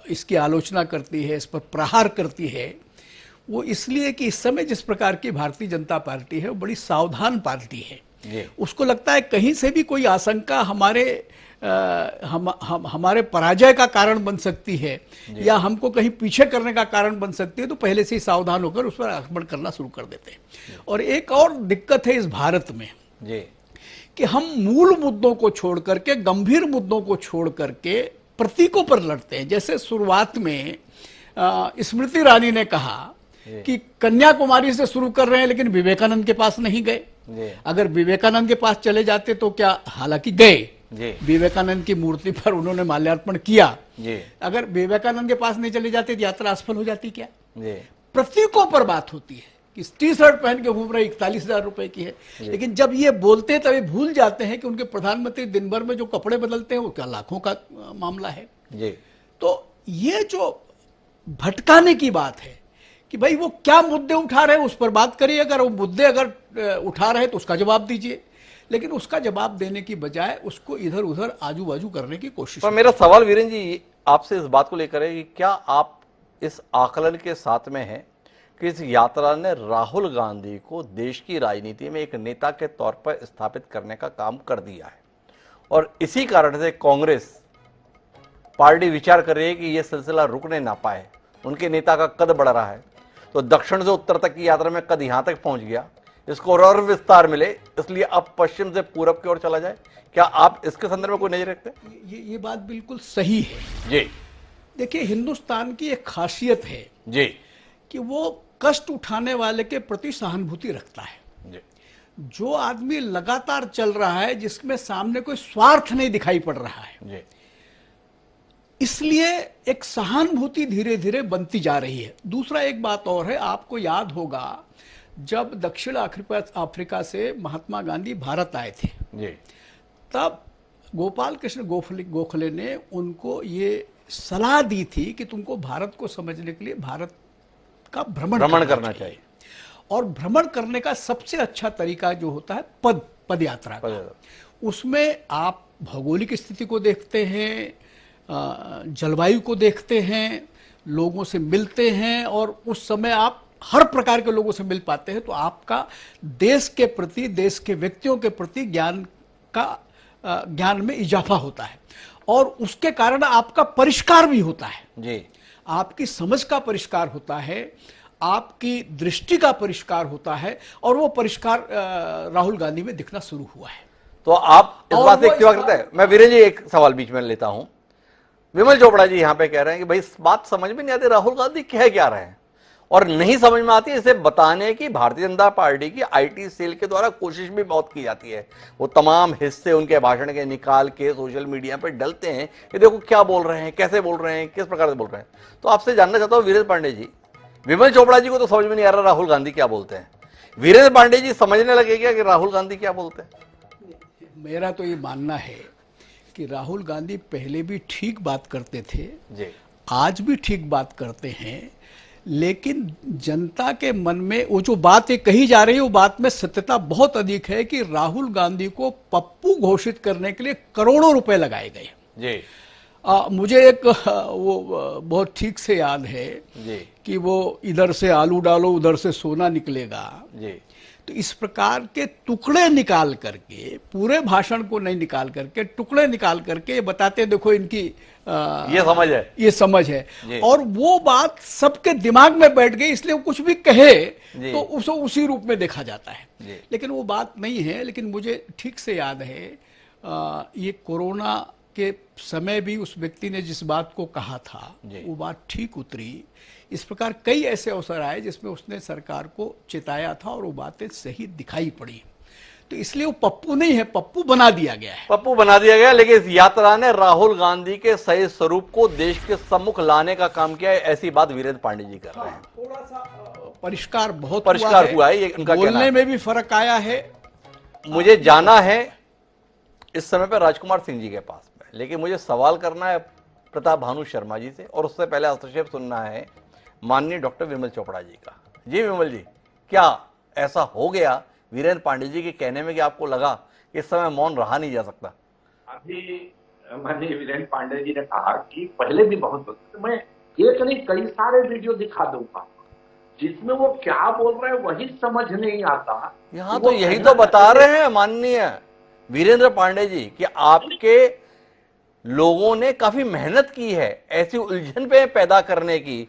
इसकी आलोचना करती है, इस पर प्रहार करती है, वो इसलिए कि इस समय जिस प्रकार की भारतीय जनता पार्टी है वो बड़ी सावधान पार्टी है। जी। उसको लगता है कहीं से भी कोई आशंका हमारे पराजय का कारण बन सकती है या हमको कहीं पीछे करने का कारण बन सकती है, तो पहले से ही सावधान होकर उस पर आक्रमण करना शुरू कर देते हैं। और एक और दिक्कत है इस भारत में जी कि हम मूल मुद्दों को छोड़ करके, गंभीर मुद्दों को छोड़ करके प्रतीकों पर लड़ते हैं। जैसे शुरुआत में स्मृति ईरानी ने कहा कि कन्याकुमारी से शुरू कर रहे हैं, लेकिन विवेकानंद के पास नहीं गए। अगर विवेकानंद के पास चले जाते तो क्या, हालांकि गए, विवेकानंद की मूर्ति पर उन्होंने माल्यार्पण किया। अगर विवेकानंद के पास नहीं चले जाते तो यात्रा असफल हो जाती क्या? प्रतीकों पर बात होती है कि टी शर्ट पहन के घूम रहे 41,000 रुपए की है, लेकिन जब ये बोलते हैं तभी भूल जाते हैं कि उनके प्रधानमंत्री दिन भर में जो कपड़े बदलते हैं वो क्या लाखों का मामला है। तो ये जो भटकाने की बात है कि भाई वो क्या मुद्दे उठा रहे हैं उस पर बात करिए, अगर वो मुद्दे अगर उठा रहे तो उसका जवाब दीजिए, लेकिन उसका जवाब देने की बजाय उसको इधर उधर आजू बाजू करने की कोशिश। पर मेरा सवाल वीरेंद्र जी आपसे इस बात को लेकर है कि क्या आप इस आकलन के साथ में हैं कि इस यात्रा ने राहुल गांधी को देश की राजनीति में एक नेता के तौर पर स्थापित करने का काम कर दिया है, और इसी कारण से कांग्रेस पार्टी विचार कर रही है कि यह सिलसिला रुकने ना पाए, उनके नेता का कद बढ़ रहा है, तो दक्षिण से उत्तर तक की यात्रा में कद यहां तक पहुंच गया, इसको और विस्तार मिले, इसलिए अब पश्चिम से पूरब की ओर चला जाए? क्या आप इसके संदर्भ में कोई नजर रखते हैं? ये बात बिल्कुल सही है। जी देखिए, हिंदुस्तान की एक खासियत है जी कि वो कष्ट उठाने वाले के प्रति सहानुभूति रखता है। जी। जो आदमी लगातार चल रहा है, जिसमें सामने कोई स्वार्थ नहीं दिखाई पड़ रहा है, जी। इसलिए एक सहानुभूति धीरे धीरे बनती जा रही है। दूसरा एक बात और है, आपको याद होगा जब दक्षिण अफ्रीका से महात्मा गांधी भारत आए थे, जी। तब गोपाल कृष्ण गोखले ने उनको ये सलाह दी थी कि तुमको भारत को समझने के लिए भारत का भ्रमण करना चाहिए। और भ्रमण करने का सबसे अच्छा तरीका जो होता है पद यात्रा का। उसमें आप भौगोलिक स्थिति को देखते हैं, जलवायु को देखते हैं, लोगों से मिलते हैं, और उस समय आप हर प्रकार के लोगों से मिल पाते हैं, तो आपका देश के प्रति, देश के व्यक्तियों के प्रति ज्ञान में इजाफा होता है, और उसके कारण आपका परिष्कार भी होता है। जी। आपकी समझ का परिष्कार होता है, आपकी दृष्टि का परिष्कार होता है, और वो परिष्कार राहुल गांधी में दिखना शुरू हुआ है। तो आप इस बात से इत्तेफाक करते हैं? मैं वीरेंद्र जी एक सवाल बीच में लेता हूं। विमल चोपड़ा जी यहां पे कह रहे हैं कि भाई इस बात समझ में नहीं आती राहुल गांधी कह क्या रहे हैं, और नहीं समझ में आती, इसे बताने की भारतीय जनता पार्टी की आईटी सेल के द्वारा कोशिश भी बहुत की जाती है। वो तमाम हिस्से उनके भाषण के निकाल के सोशल मीडिया पर डलते हैं कि देखो क्या बोल रहे हैं, कैसे बोल रहे हैं, किस प्रकार से बोल रहे हैं। तो आपसे जानना चाहता हूं वीरेंद्र पांडे जी, विमल चोपड़ा जी को तो समझ में नहीं आ रहा राहुल गांधी क्या बोलते हैं, वीरेंद्र पांडे जी समझने लगे क्या कि राहुल गांधी क्या बोलते हैं? मेरा तो ये मानना है कि राहुल गांधी पहले भी ठीक बात करते थे जी, आज भी ठीक बात करते हैं, लेकिन जनता के मन में वो जो बात कही जा रही है वो बात में सत्यता बहुत अधिक है कि राहुल गांधी को पप्पू घोषित करने के लिए करोड़ों रुपए लगाए गए। जी, मुझे एक वो बहुत ठीक से याद है जी, कि वो इधर से आलू डालो उधर से सोना निकलेगा। जी, तो इस प्रकार के टुकड़े निकाल करके, पूरे भाषण को नहीं निकाल करके टुकड़े निकाल करके ये बताते देखो इनकी ये समझ है, ये समझ है। जी। और वो बात सबके दिमाग में बैठ गई, इसलिए वो कुछ भी कहे जी। तो उसको उसी रूप में देखा जाता है। जी। लेकिन वो बात नहीं है। लेकिन मुझे ठीक से याद है ये कोरोना के समय भी उस व्यक्ति ने जिस बात को कहा था जी। वो बात ठीक उतरी। इस प्रकार कई ऐसे अवसर आए जिसमें उसने सरकार को चिताया था और वो बातें सही दिखाई पड़ी। तो इसलिए वो पप्पू नहीं है, पप्पू बना दिया गया है। पप्पू बना दिया गया, लेकिन इस यात्रा ने राहुल गांधी के सही स्वरूप को देश के सम्मुख लाने का काम किया है, ऐसी बात वीरेंद्र पांडे जी कर रहे हैं। थोड़ा सा परिष्कार बहुत परिष्कार हुआ है, ये उनका कहना बोलने है। में भी फर्क आया है। मुझे जाना है इस समय पर राजकुमार सिंह जी के पास में, लेकिन मुझे सवाल करना है प्रताप भानु शर्मा जी से, और उससे पहले हस्तक्षेप सुनना है माननीय डॉक्टर विमल चोपड़ा जी का। जी विमल जी, क्या ऐसा हो गया वीरेंद्र पांडे जी के कहने में कि आपको लगा कि इस समय मौन रहा नहीं जा सकता? अभी माननीय वीरेंद्र पांडे जी ने कहा कि पहले भी बहुत तो मैं एक नहीं कई सारे वीडियो दिखा दूंगा जिसमें वो क्या बोल रहे हैं वही समझ नहीं आता। यहां तो यही तो बता रहे हैं माननीय वीरेंद्र पांडे जी कि आपके लोगों ने काफी मेहनत की है ऐसी उलझन पे पैदा करने की।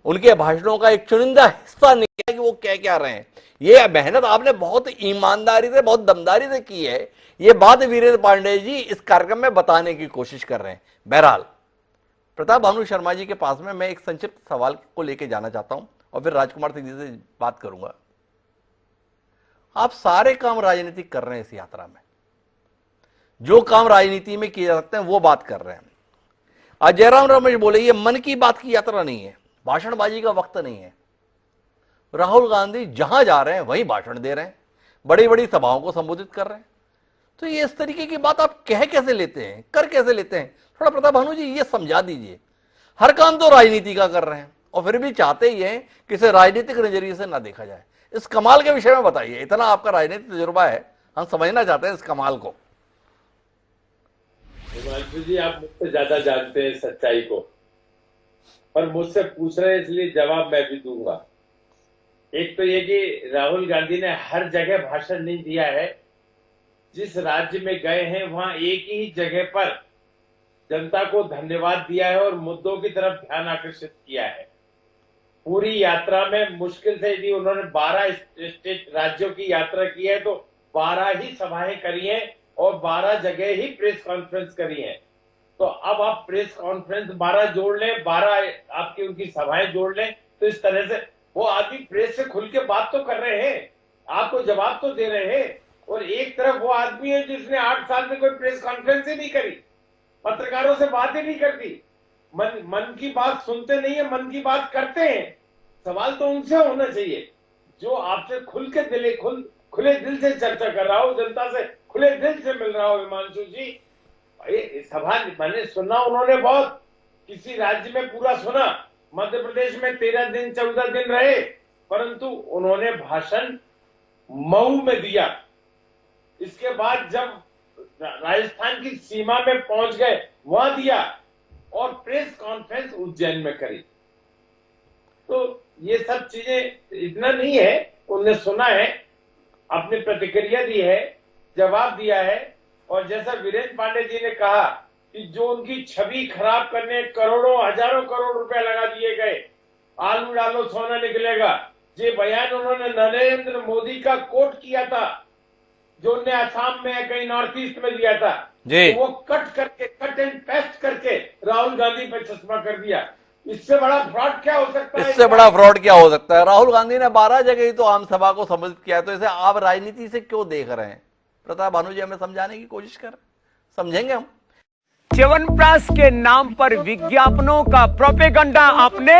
उनके भाषणों का एक चुनिंदा हिस्सा निकला कि वो क्या क्या रहे हैं। ये मेहनत आपने बहुत ईमानदारी से, बहुत दमदारी से की है। ये बात वीरेंद्र पांडे जी इस कार्यक्रम में बताने की कोशिश कर रहे हैं। बहरहाल प्रताप भानु शर्मा जी के पास में मैं एक संक्षिप्त सवाल को लेकर जाना चाहता हूं और फिर राजकुमार सिंह जी से बात करूंगा। आप सारे काम राजनीतिक कर रहे हैं इस यात्रा में, जो काम राजनीति में किए जा सकते हैं वो बात कर रहे हैं। आज जयराम रमेश बोले ये मन की बात की यात्रा नहीं है, भाषणबाजी का वक्त नहीं है। राहुल गांधी जहां जा रहे हैं वहीं भाषण दे रहे हैं, बड़ी बड़ी सभाओं को संबोधित कर रहे हैं। तो ये इस तरीके की बात आप कह कैसे लेते हैं, कर कैसे लेते हैं? थोड़ा प्रताप भानु जी ये समझा दीजिए। हर काम तो राजनीति का कर रहे हैं और फिर भी चाहते ही हैं कि इसे राजनीतिक नजरिए से ना देखा जाए। इस कमाल के विषय में बताइए, इतना आपका राजनीतिक तजुर्बा है, हम समझना चाहते हैं इस कमाल को। हिमांशु जी, आप मुझसे ज्यादा जानते हैं सच्चाई को, पर मुझसे पूछ रहे हैं इसलिए जवाब मैं भी दूंगा। एक तो ये कि राहुल गांधी ने हर जगह भाषण नहीं दिया है। जिस राज्य में गए हैं वहां एक ही जगह पर जनता को धन्यवाद दिया है और मुद्दों की तरफ ध्यान आकर्षित किया है। पूरी यात्रा में मुश्किल से यदि उन्होंने 12 स्टेट राज्यों की यात्रा की है तो 12 ही सभाएं करी हैं और 12 जगह ही प्रेस कॉन्फ्रेंस करी है। तो अब आप प्रेस कॉन्फ्रेंस 12 जोड़ लें, 12 आपकी उनकी सभाएं जोड़ लें, तो इस तरह से वो आदमी प्रेस से खुल के बात तो कर रहे हैं, आपको जवाब तो दे रहे हैं। और एक तरफ वो आदमी है जिसने 8 साल में कोई प्रेस कॉन्फ्रेंस ही नहीं करी, पत्रकारों से बात ही नहीं करती, मन की बात सुनते नहीं है, मन की बात करते हैं। सवाल तो उनसे होना चाहिए जो आपसे खुले दिल से चर्चा कर रहा हो, जनता से खुले दिल से मिल रहा हो। हिमांशु जी, सभा मैंने सुना, उन्होंने बहुत किसी राज्य में पूरा सुना, मध्य प्रदेश में 13 दिन 14 दिन रहे, परंतु उन्होंने भाषण मऊ में दिया। इसके बाद जब राजस्थान की सीमा में पहुंच गए वहां दिया और प्रेस कॉन्फ्रेंस उज्जैन में करी। तो ये सब चीजें इतना नहीं है, उन्होंने सुना है, अपनी प्रतिक्रिया दी है, जवाब दिया है। और जैसा वीरेंद्र पांडे जी ने कहा कि जो उनकी छवि खराब करने करोड़ों हजारों करोड़ रुपए लगा दिए गए, आलू डालो सोना निकलेगा, ये बयान उन्होंने नरेंद्र मोदी का कोट किया था जो उन्होंने असम में कहीं नॉर्थ ईस्ट में दिया था, जी। तो वो कट एंड पेस्ट करके राहुल गांधी पर चश्मा कर दिया। इससे बड़ा फ्रॉड क्या हो सकता है? इससे बड़ा फ्रॉड क्या हो सकता है? राहुल गांधी ने 12 जगह ही तो आम सभा को संबोधित किया है, तो इसे आप राजनीति से क्यों देख रहे हैं? प्रताप भानु जी हमें समझाने की कोशिश कर, समझेंगे हम। च्यवनप्राश के नाम पर विज्ञापनों का प्रोपेगेंडा आपने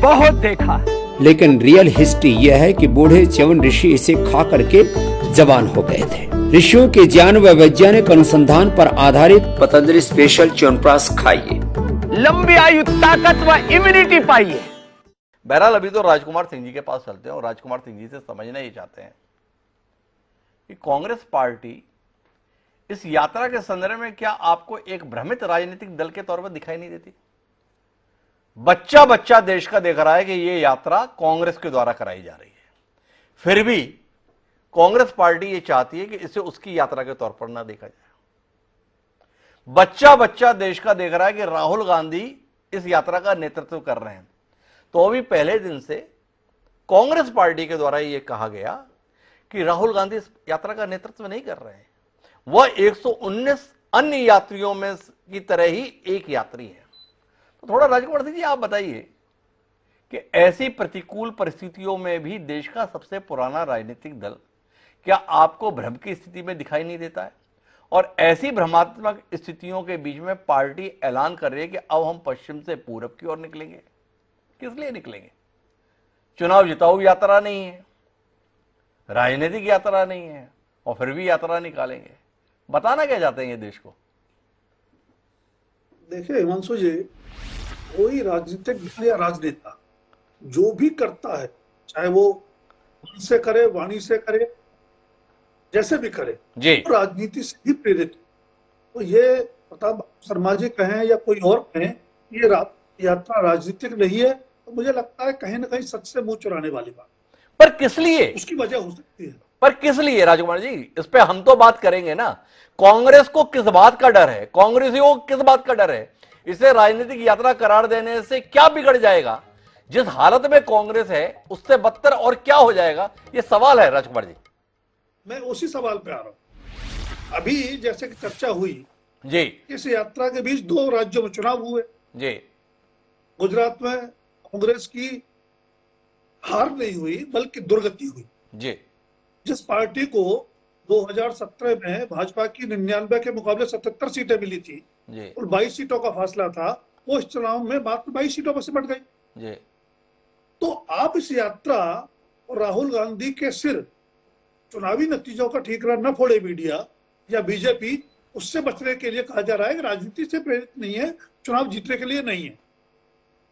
बहुत देखा है, लेकिन रियल हिस्ट्री यह है कि बूढ़े च्यवन ऋषि इसे खा करके जवान हो गए थे। ऋषियों के ज्ञान व वैज्ञानिक अनुसंधान पर आधारित पतंजलि स्पेशल च्यवनप्राश खाइए, लंबी आयु, ताकत व इम्यूनिटी पाइए। बहरहाल अभी तो राजकुमार सिंह जी के पास चलते हैं और राजकुमार सिंह जी से समझना ही चाहते हैं कि कांग्रेस पार्टी इस यात्रा के संदर्भ में क्या आपको एक भ्रमित राजनीतिक दल के तौर पर दिखाई नहीं देती? बच्चा बच्चा देश का देख रहा है कि यह यात्रा कांग्रेस के द्वारा कराई जा रही है, फिर भी कांग्रेस पार्टी यह चाहती है कि इसे उसकी यात्रा के तौर पर ना देखा जाए। बच्चा बच्चा देश का देख रहा है कि राहुल गांधी इस यात्रा का नेतृत्व कर रहे हैं, तो अभी पहले दिन से कांग्रेस पार्टी के द्वारा यह कहा गया कि राहुल गांधी इस यात्रा का नेतृत्व नहीं कर रहे हैं, वह 119 अन्य यात्रियों में की तरह ही एक यात्री है। तो थोड़ा राजकुमार सिंह जी आप बताइए कि ऐसी प्रतिकूल परिस्थितियों में भी देश का सबसे पुराना राजनीतिक दल क्या आपको भ्रम की स्थिति में दिखाई नहीं देता है? और ऐसी भ्रमात्मक स्थितियों के बीच में पार्टी ऐलान कर रही है कि अब हम पश्चिम से पूरब की ओर निकलेंगे। किस लिए निकलेंगे? चुनाव जिताऊ यात्रा नहीं है, राजनीतिक यात्रा नहीं है, और फिर भी यात्रा निकालेंगे। बताना क्या चाहते हैं ये देश को? देखिए हिमांशु जी, कोई राजनीतिक दल या राजनेता जो भी करता है, चाहे वो मन से करे, वाणी से करे, जैसे भी करे, जी, तो राजनीति से ही प्रेरित। तो ये प्रताप शर्मा जी कहें या कोई और कहें, ये यात्रा राजनीतिक नहीं है, तो मुझे लगता है कहीं ना कहीं सच से मुंह चुराने वाली बात। पर किस लिए? उसकी वजह हो सकती है। पर किस लिए राजकुमार जी, इस पे हम तो बात करेंगे ना। कांग्रेस को किस बात का डर है? कांग्रेसियों को किस बात का डर है? इसे राजनीतिक यात्रा करार देने से क्या बिगड़ जाएगा? जिस हालत में कांग्रेस है उससे बदतर और क्या हो जाएगा? ये सवाल है राजकुमार जी। मैं उसी सवाल पे आ रहा हूं। अभी जैसे कि चर्चा हुई जी, इस यात्रा के बीच 2 राज्यों में चुनाव हुए। जी, गुजरात में कांग्रेस की हार नहीं हुई बल्कि दुर्गति हुई। जी, जिस पार्टी को 2017 में भाजपा की 99 के मुकाबले 77 सीटें मिली थी जी, और 22 सीटों का फासला था, वो इस चुनाव में मात्र 22 सीटों पर सिमट गई। जी, तो आप इस यात्रा और राहुल गांधी के सिर चुनावी नतीजों का ठीकरा न फोड़े मीडिया या बीजेपी, उससे बचने के लिए कहा जा रहा है कि राजनीति से प्रेरित नहीं है, चुनाव जीतने के लिए नहीं है,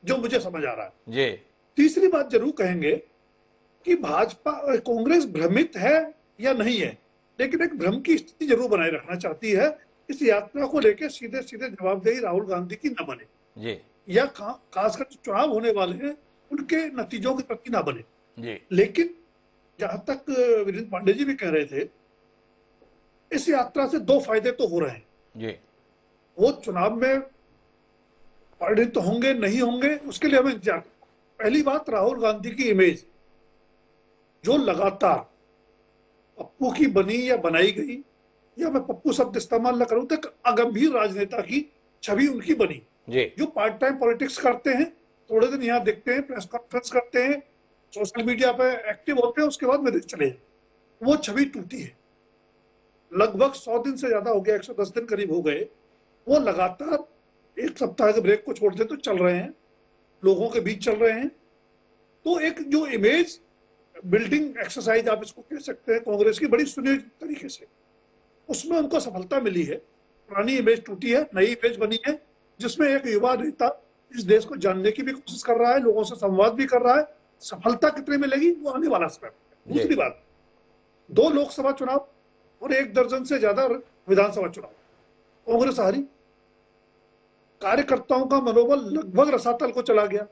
जो मुझे समझ आ रहा है। जी, तीसरी बात जरूर कहेंगे कि भाजपा कांग्रेस भ्रमित है या नहीं है, लेकिन एक भ्रम की स्थिति जरूर बनाए रखना चाहती है। इस यात्रा को लेकर सीधे सीधे जवाबदेही राहुल गांधी की न बने, जी, या खासकर चुनाव होने वाले हैं उनके नतीजों के प्रति ना बने। जी, लेकिन जहां तक वीरेंद्र पांडे जी भी कह रहे थे, इस यात्रा से 2 फायदे तो हो रहे हैं। जी, वो चुनाव में परिणित तो होंगे नहीं होंगे, उसके लिए हमें इंतजार। पहली बात, राहुल गांधी की इमेज जो लगातार पप्पू की बनी या बनाई गई, या मैं पप्पू शब्द इस्तेमाल न करूं, तो अगंभीर राजनेता की छवि उनकी बनी, जी, जो पार्ट टाइम पॉलिटिक्स करते हैं, थोड़े दिन यहाँ दिखते हैं, प्रेस कॉन्फ्रेंस करते हैं, सोशल मीडिया पे एक्टिव होते हैं, उसके बाद विदेश चले हैं, वो छवि टूटी है। लगभग 100 दिन से ज्यादा हो गया, 110 दिन करीब हो गए, वो लगातार 1 सप्ताह के ब्रेक को छोड़ते तो चल रहे हैं, लोगों के बीच चल रहे हैं। तो एक जो इमेज बिल्डिंग एक्सरसाइज आप इसको कह सकते हैं कांग्रेस की, बड़ी सुनियोजित तरीके से, उसमें उनको सफलता मिली है। पुरानी इमेज टूटी है, नई इमेज बनी है, जिसमें एक युवा नेता इस देश को जानने की भी कोशिश कर रहा है, लोगों से संवाद भी कर रहा है। सफलता कितने मिलेगी वो आने वाला समय। दूसरी बात, 2 लोकसभा चुनाव और 1 दर्जन से ज्यादा विधानसभा चुनाव, कांग्रेस हारी, कार्यकर्ताओं का मनोबल लगभग रसातल को चला गया।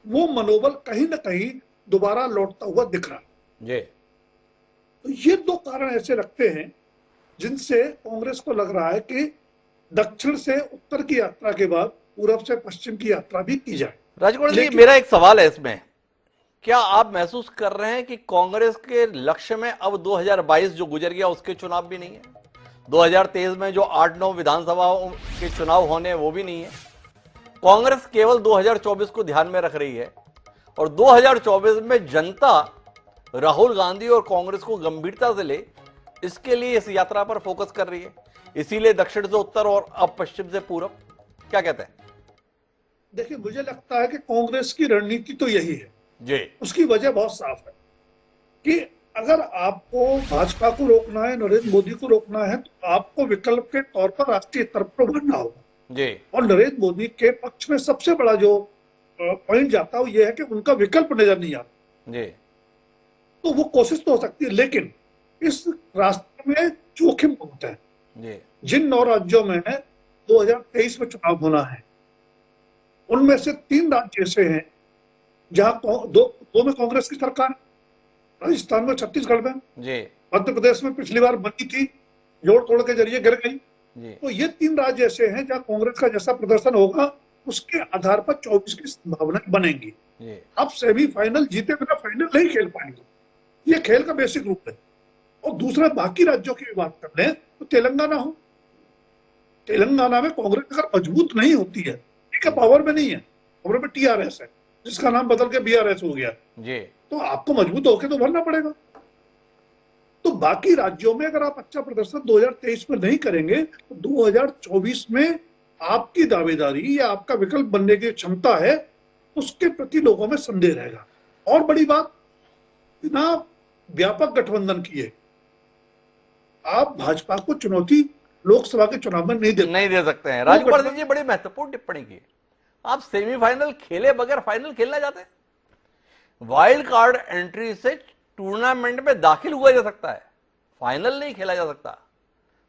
वो मनोबल कहीं ना कहीं दोबारा लौटता हुआ दिख रहा है। जी, तो ये 2 कारण ऐसे लगते हैं जिनसे कांग्रेस को लग रहा है कि दक्षिण से उत्तर की यात्रा के बाद पूरब से पश्चिम की यात्रा भी की जाए। राजकुमार जी, मेरा एक सवाल है इसमें, क्या आप महसूस कर रहे हैं कि कांग्रेस के लक्ष्य में अब 2022 जो गुजर गया उसके चुनाव भी नहीं है, 2023 में जो 8-9 विधानसभा के चुनाव होने वो भी नहीं है? कांग्रेस केवल 2024 को ध्यान में रख रही है और 2024 में जनता राहुल गांधी और कांग्रेस को गंभीरता से ले, इसके लिए इस यात्रा पर फोकस कर रही है। इसीलिए दक्षिण से उत्तर और अब पश्चिम से पूरब। क्या कहते हैं? देखिए, मुझे लगता है कि कांग्रेस की रणनीति तो यही है जी। उसकी वजह बहुत साफ है कि अगर आपको भाजपा को रोकना है, नरेंद्र मोदी को रोकना है, तो आपको विकल्प के तौर पर राष्ट्रीय स्तर पर उभरना होगा जी। और नरेंद्र मोदी के पक्ष में सबसे बड़ा जो पॉइंट जाता है वो ये है कि उनका विकल्प नजर नहीं आता जी। तो वो कोशिश तो हो सकती है, लेकिन इस रास्ते में जोखिम बहुत है जी। जिन 9 राज्यों में 2023 में चुनाव होना है, उनमें से 3 राज्य ऐसे हैं जहां दो में कांग्रेस की सरकार, राजस्थान में, छत्तीसगढ़ में जी। मध्य प्रदेश में पिछली बार बनी थी, जोड़ तोड़ के जरिए गिर गई। जी। तो ये 3 राज्य ऐसे हैं जहां कांग्रेस का जैसा प्रदर्शन होगा उसके आधार पर 24 की संभावनाएं बनेंगी। जी। अब सेमीफाइनल जीते बिना फाइनल नहीं खेल पाएंगे, ये खेल का बेसिक रूप है। और दूसरा, बाकी राज्यों की भी बात कर लें तो तेलंगाना हो, तेलंगाना में कांग्रेस अगर मजबूत नहीं होती है, ठीक है, पावर में नहीं है, पावर में टीआरएस है जिसका नाम बदल के बीआरएस हो गया जी। तो आपको मजबूत होकर तो भरना पड़ेगा। तो बाकी राज्यों में अगर आप अच्छा प्रदर्शन 2023 में नहीं करेंगे तो 2024 में आपकी दावेदारी या आपका विकल्प बनने की क्षमता है उसके प्रति लोगों में संदेह रहेगा। और बड़ी बात, बिना व्यापक गठबंधन किए आप भाजपा को चुनौती लोकसभा के चुनाव में नहीं दे सकते हैं। राजकुमार सिंह जी, बड़ी महत्वपूर्ण टिप्पणी की। आप सेमीफाइनल खेले बगैर फाइनल खेलना चाहते हैं? वाइल्ड कार्ड एंट्री से टूर्नामेंट में दाखिल हुआ जा सकता है, फाइनल नहीं खेला जा सकता।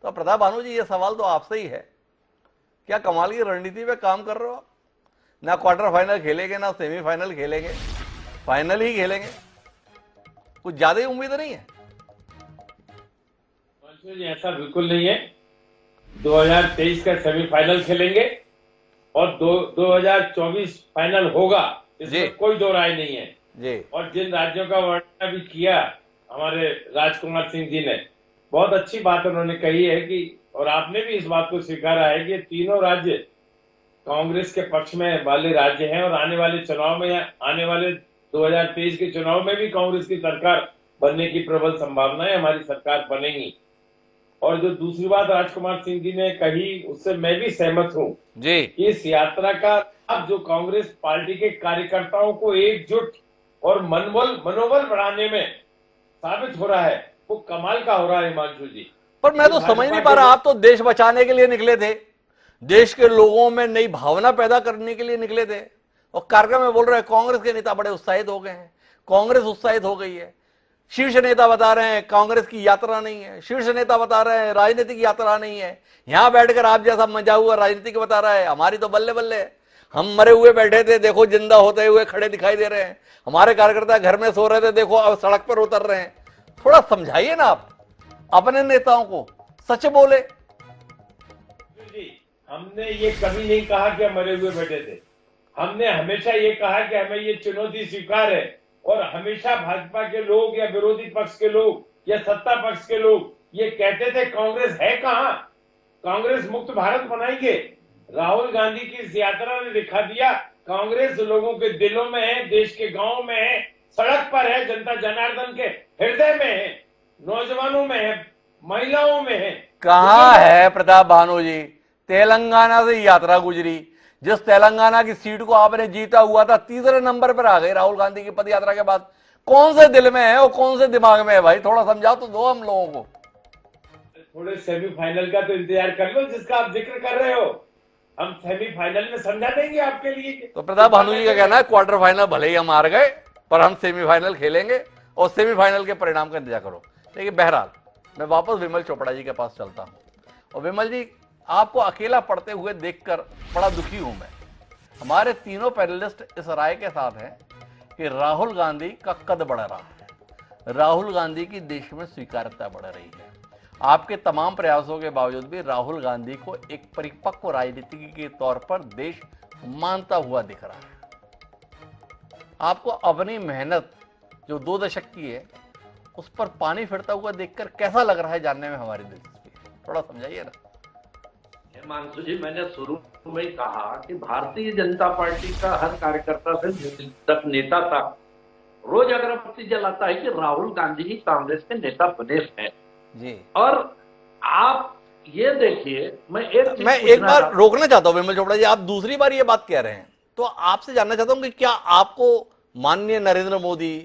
तो प्रताप भानु जी, ये सवाल तो आपसे ही है, क्या कमाल की रणनीति पे काम कर रहे हो? ना क्वार्टर फाइनल खेलेंगे, ना सेमीफाइनल खेलेंगे, फाइनल ही खेलेंगे। कुछ ज्यादा ही उम्मीद नहीं है? ऐसा बिल्कुल नहीं है। 2023 का सेमीफाइनल खेलेंगे और 2024 फाइनल होगा, इसमें कोई दो राय नहीं है जी। और जिन राज्यों का वर्णन भी किया हमारे राजकुमार सिंह जी ने, बहुत अच्छी बात उन्होंने कही है कि, और आपने भी इस बात को स्वीकारा है कि तीनों राज्य कांग्रेस के पक्ष में वाले राज्य हैं और आने वाले चुनाव में, आने वाले 2023 के चुनाव में भी कांग्रेस की सरकार बनने की प्रबल संभावना है, हमारी सरकार बनेगी। और जो दूसरी बात राजकुमार सिंह जी ने कही उससे मैं भी सहमत हूं जी। इस यात्रा का अब जो कांग्रेस पार्टी के कार्यकर्ताओं को एकजुट और मनोबल बढ़ाने में साबित हो रहा है, वो कमाल का हो रहा है हिमांशु जी। पर मैं तो समझ नहीं पा रहा, आप तो देश बचाने के लिए निकले थे, देश के लोगों में नई भावना पैदा करने के लिए निकले थे, और कार्यक्रम में बोल रहे हैं कांग्रेस के नेता बड़े उत्साहित हो गए हैं, कांग्रेस उत्साहित हो गई है। शीर्ष नेता बता रहे हैं कांग्रेस की यात्रा नहीं है, शीर्ष नेता बता रहे हैं राजनीतिक यात्रा नहीं है। यहां बैठकर आप जैसा मजा हुआ राजनीतिक बता रहा है, हमारी तो बल्ले बल्ले है। हम मरे हुए बैठे थे, देखो जिंदा होते हुए खड़े दिखाई दे रहे हैं। हमारे कार्यकर्ता घर में सो रहे थे, देखो अब सड़क पर उतर रहे हैं। थोड़ा समझाइए ना आप अपने नेताओं को, सच बोले। हमने ये कभी नहीं कहा कि हम मरे हुए बैठे थे, हमने हमेशा ये कहा कि हमें ये चुनौती स्वीकार है और हमेशा भाजपा के लोग या विरोधी पक्ष के लोग या सत्ता पक्ष के लोग ये कहते थे कांग्रेस है कहां, कांग्रेस मुक्त भारत बनाएंगे। राहुल गांधी की इस यात्रा ने दिखा दिया कांग्रेस लोगों के दिलों में है, देश के गांव में है, सड़क पर है, जनता जनार्दन के हृदय में है, नौजवानों में है, महिलाओं में है। कहां है प्रताप भानु जी? तेलंगाना से यात्रा गुजरी, जिस तेलंगाना की सीट को आपने जीता हुआ था, तीसरे नंबर पर आ गए राहुल गांधी की पद यात्रा के बाद। कौन से दिल में है और कौन से दिमाग में है भाई? थोड़ा समझाओ तो दो हम लोगों को। थोड़े सेमीफाइनल का तो इंतजार कर लो जिसका आप जिक्र कर रहे हो, हम सेमीफाइनल में समझा देंगे आपके लिए। तो प्रताप भानु जी का कहना है क्वार्टर फाइनल भले ही हम हार गए पर हम सेमीफाइनल खेलेंगे और सेमीफाइनल के परिणाम का इंतजार करो। देखिए बहरहाल मैं वापस विमल चोपड़ा जी के पास चलता हूं। और विमल जी, आपको अकेला पढ़ते हुए देखकर बड़ा दुखी हूं मैं। हमारे तीनों पैनलिस्ट इस राय के साथ हैं कि राहुल गांधी का कद बढ़ रहा है, राहुल गांधी की देश में स्वीकार्यता बढ़ रही है। आपके तमाम प्रयासों के बावजूद भी राहुल गांधी को एक परिपक्व राजनीतिज्ञ के तौर पर देश मानता हुआ दिख रहा है। आपको अपनी मेहनत जो 2 दशक की है उस पर पानी फिरता हुआ देखकर कैसा लग रहा है, जानने में हमारी दिलचस्पी है। थोड़ा समझाइए ना। मानसू जी, मैंने शुरू में ही कहा कि भारतीय जनता पार्टी का हर कार्यकर्ता से तक नेता तक रोज अगरबत्ती जलाता है कि राहुल गांधी ही कांग्रेस के नेता बने हैं जी। और आप ये देखिए, मैं एक बार रोकना चाहता हूं विमल चोपड़ा जी, आप दूसरी बार ये बात कह रहे हैं, तो आपसे जानना चाहता हूं कि क्या आपको माननीय नरेंद्र मोदी,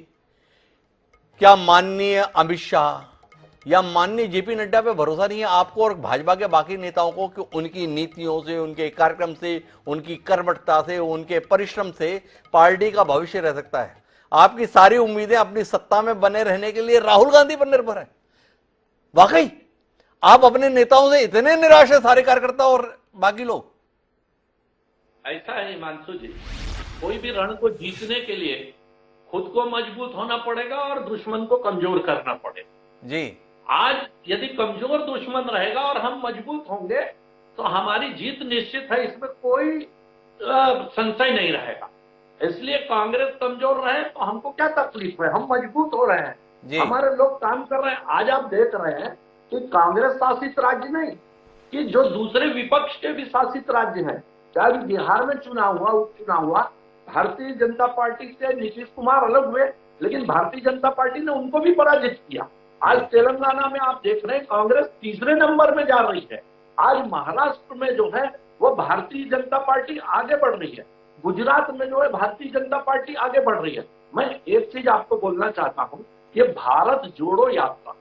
क्या माननीय अमित शाह या माननीय जेपी नड्डा पे भरोसा नहीं है आपको और भाजपा के बाकी नेताओं को कि उनकी नीतियों से, उनके कार्यक्रम से, उनकी कर्मठता से, उनके परिश्रम से पार्टी का भविष्य रह सकता है? आपकी सारी उम्मीदें अपनी सत्ता में बने रहने के लिए राहुल गांधी पर निर्भर है। वाकई आप अपने नेताओं से इतने निराश है, सारे कार्यकर्ता और बाकी लोग? ऐसा है हिमांशु जी, कोई भी रण को जीतने के लिए खुद को मजबूत होना पड़ेगा और दुश्मन को कमजोर करना पड़ेगा जी। आज यदि कमजोर दुश्मन रहेगा और हम मजबूत होंगे तो हमारी जीत निश्चित है, इसमें कोई संशय नहीं रहेगा। इसलिए कांग्रेस कमजोर रहे तो हमको क्या तकलीफ है, हम मजबूत हो रहे हैं, हमारे लोग काम कर रहे हैं। आज आप देख रहे हैं कि कांग्रेस शासित राज्य नहीं, कि जो दूसरे विपक्ष के भी शासित राज्य हैं, चाहे बिहार में चुनाव हुआ, उपचुनाव हुआ, भारतीय जनता पार्टी से नीतीश कुमार अलग हुए, लेकिन भारतीय जनता पार्टी ने उनको भी पराजित किया। आज तेलंगाना में आप देख रहे हैं कांग्रेस तीसरे नंबर में जा रही है। आज महाराष्ट्र में जो है वो भारतीय जनता पार्टी आगे बढ़ रही है, गुजरात में जो है भारतीय जनता पार्टी आगे बढ़ रही है। मैं एक चीज आपको बोलना चाहता हूं, ये भारत जोड़ो यात्रा,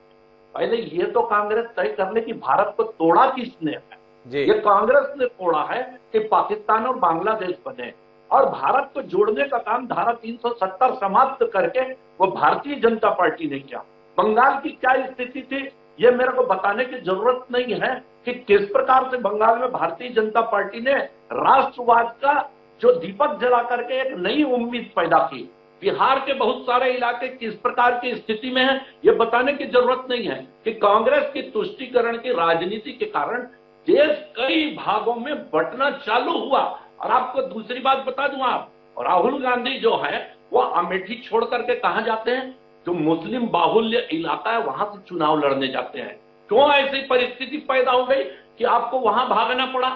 पहले ये तो कांग्रेस तय कर ले कि भारत को तोड़ा किसने है। ये कांग्रेस ने तोड़ा है कि पाकिस्तान और बांग्लादेश बने, और भारत को जोड़ने का काम धारा 370 समाप्त करके वो भारतीय जनता पार्टी ने किया। बंगाल की क्या स्थिति थी ये मेरे को बताने की जरूरत नहीं है कि किस प्रकार से बंगाल में भारतीय जनता पार्टी ने राष्ट्रवाद का जो दीपक जला करके एक नई उम्मीद पैदा की। बिहार के बहुत सारे इलाके किस प्रकार की स्थिति में है ये बताने की जरूरत नहीं है कि कांग्रेस की तुष्टीकरण की राजनीति के कारण देश कई भागों में बंटना चालू हुआ। और आपको दूसरी बात बता दूं, आप राहुल गांधी जो है वो अमेठी छोड़ करके कहां जाते हैं, जो मुस्लिम बाहुल्य इलाका है वहां से चुनाव लड़ने जाते हैं। क्यों ऐसी परिस्थिति पैदा हो गई कि आपको वहां भागना पड़ा?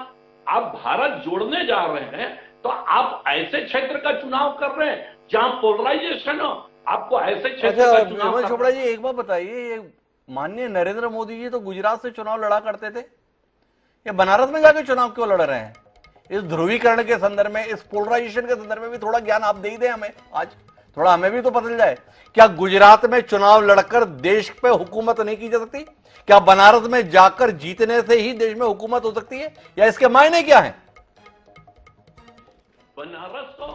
आप भारत जोड़ने जा रहे हैं तो आप ऐसे क्षेत्र का चुनाव कर रहे हैं जहां पोलराइजेशन हो, आपको ऐसे क्षेत्र का चुनाव। विमल चोपड़ा जी एक बात बताइए, ये माननीय नरेंद्र मोदी जी तो गुजरात से चुनाव लड़ा करते थे, ये बनारस में जाकर चुनाव क्यों लड़ रहे हैं? इस ध्रुवीकरण के संदर्भ में, इस पोलराइजेशन के संदर्भ में भी थोड़ा ज्ञान आप दे ही दें हमें, आज थोड़ा हमें भी तो पता चल जाए। क्या गुजरात में चुनाव लड़कर देश पे हुकूमत नहीं की जा सकती? क्या बनारस में जाकर जीतने से ही देश में हुकूमत हो सकती है, या इसके मायने क्या हैं? बनारस हो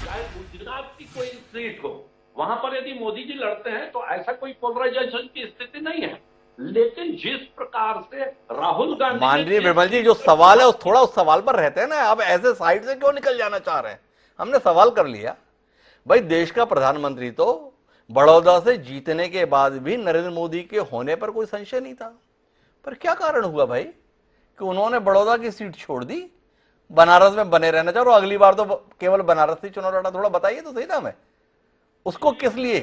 चाहे गुजरात की कोई सीट हो, वहां पर यदि मोदी जी लड़ते हैं तो ऐसा कोई पोलराइजेशन की स्थिति नहीं है। लेकिन जिस प्रकार से राहुल गांधी, माननीय विमल जी, जो सवाल है थोड़ा उस सवाल पर रहते हैं ना, आप ऐसे साइड से क्यों निकल जाना चाह रहे हैं? हमने सवाल कर लिया भाई, देश का प्रधानमंत्री तो बड़ौदा से जीतने के बाद भी नरेंद्र मोदी के होने पर कोई संशय नहीं था, पर क्या कारण हुआ भाई कि उन्होंने बड़ौदा की सीट छोड़ दी, बनारस में बने रहना चाह, और अगली बार तो केवल बनारस से चुनाव लड़ा? थोड़ा बताइए तो सही था हमें, उसको किस लिए?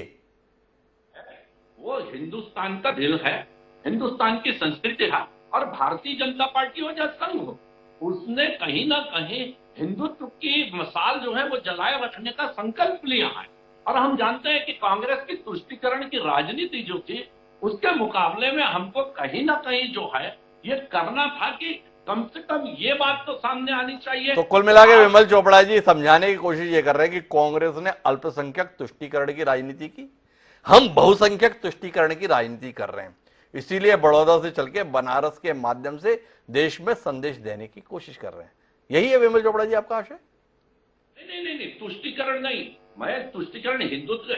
वो हिंदुस्तान का दिल है, हिंदुस्तान की संस्कृति है, और भारतीय जनता पार्टी हो या संघ हो, उसने कहीं ना कहीं हिंदुत्व की मसाल जो है वो जलाए रखने का संकल्प लिया है। और हम जानते हैं कि कांग्रेस की तुष्टीकरण की राजनीति जो थी उसके मुकाबले में हमको कहीं ना कहीं जो है ये करना था कि कम से कम ये बात तो सामने आनी चाहिए। तो कुल मिला के विमल चोपड़ा जी समझाने की कोशिश ये कर रहे हैं कि कांग्रेस ने अल्पसंख्यक तुष्टीकरण की राजनीति की, हम बहुसंख्यक तुष्टीकरण की राजनीति कर रहे हैं, इसीलिए बड़ौदा से चल के बनारस के माध्यम से देश में संदेश देने की कोशिश कर रहे हैं। यही है विमल चोपड़ा जी आपका आशय? नहीं, तुष्टीकरण नहीं, मैं तुष्टीकरण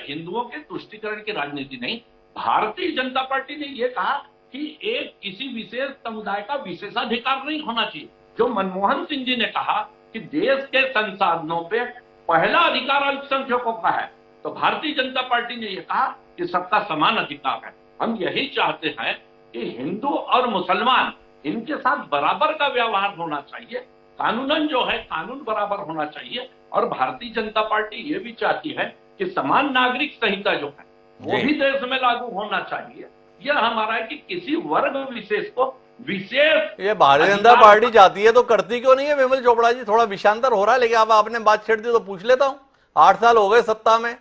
हिंदुओं के तुष्टीकरण की राजनीति नहीं। भारतीय जनता पार्टी ने यह कहा कि एक किसी विशेष समुदाय का विशेषाधिकार नहीं होना चाहिए। जो मनमोहन सिंह जी ने कहा कि देश के संसाधनों पे पहला अधिकार अल्पसंख्यकों का है, तो भारतीय जनता पार्टी ने यह कहा कि सबका समान अधिकार है। हम यही चाहते हैं कि हिंदू और मुसलमान इनके साथ बराबर का व्यवहार होना चाहिए, कानूनन जो है कानून बराबर होना चाहिए। और भारतीय जनता पार्टी ये भी चाहती है कि समान नागरिक संहिता जो है वो भी देश में लागू होना चाहिए। यह हमारा है कि किसी वर्ग विशेष को विशेष ये भारतीय जनता अधिकार- पार्टी चाहती है तो करती क्यों नहीं है विमल चोपड़ा जी? थोड़ा विषांतर हो रहा है, लेकिन अब आपने बात छेड़ दी तो पूछ लेता हूं। 8 साल हो गए सत्ता में,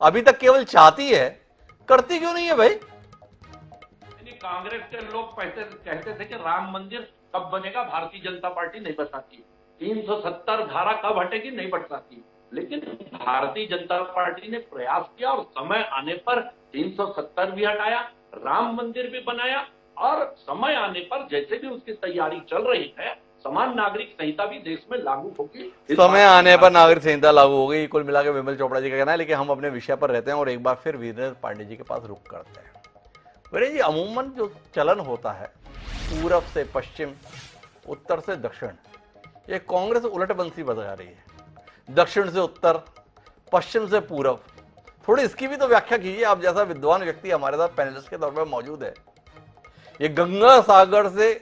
अभी तक केवल चाहती है, करती क्यों नहीं है भाई? कांग्रेस के लोग कहते थे कि राम मंदिर कब बनेगा, भारतीय जनता पार्टी नहीं बताती। 370 धारा कब हटेगी, नहीं बताती। लेकिन भारतीय जनता पार्टी ने प्रयास किया और समय आने पर 370 भी हटाया, राम मंदिर भी बनाया, और समय आने पर जैसे भी उसकी तैयारी चल रही है, समान नागरिक संहिता भी देश में लागू होगी। समय आने पर नागरिक संहिता लागू हो गई, कुल मिलाकर विमल चोपड़ा जी का कहना है। लेकिन हम अपने विषय पर रहते हैं और एक बार फिर वीरेंद्र पांडे जी के पास रुख करते हैं। वीरेंद्र जी, अमूमन जो चलन होता है पूरब से पश्चिम, उत्तर से दक्षिण, ये कांग्रेस उलट बंसी बजा रही है। दक्षिण से उत्तर, पश्चिम से पूरब, थोड़ी इसकी भी तो व्याख्या कीजिए। आप जैसा विद्वान व्यक्ति हमारे साथ पैनलिस्ट के तौर पर मौजूद है। ये गंगा सागर से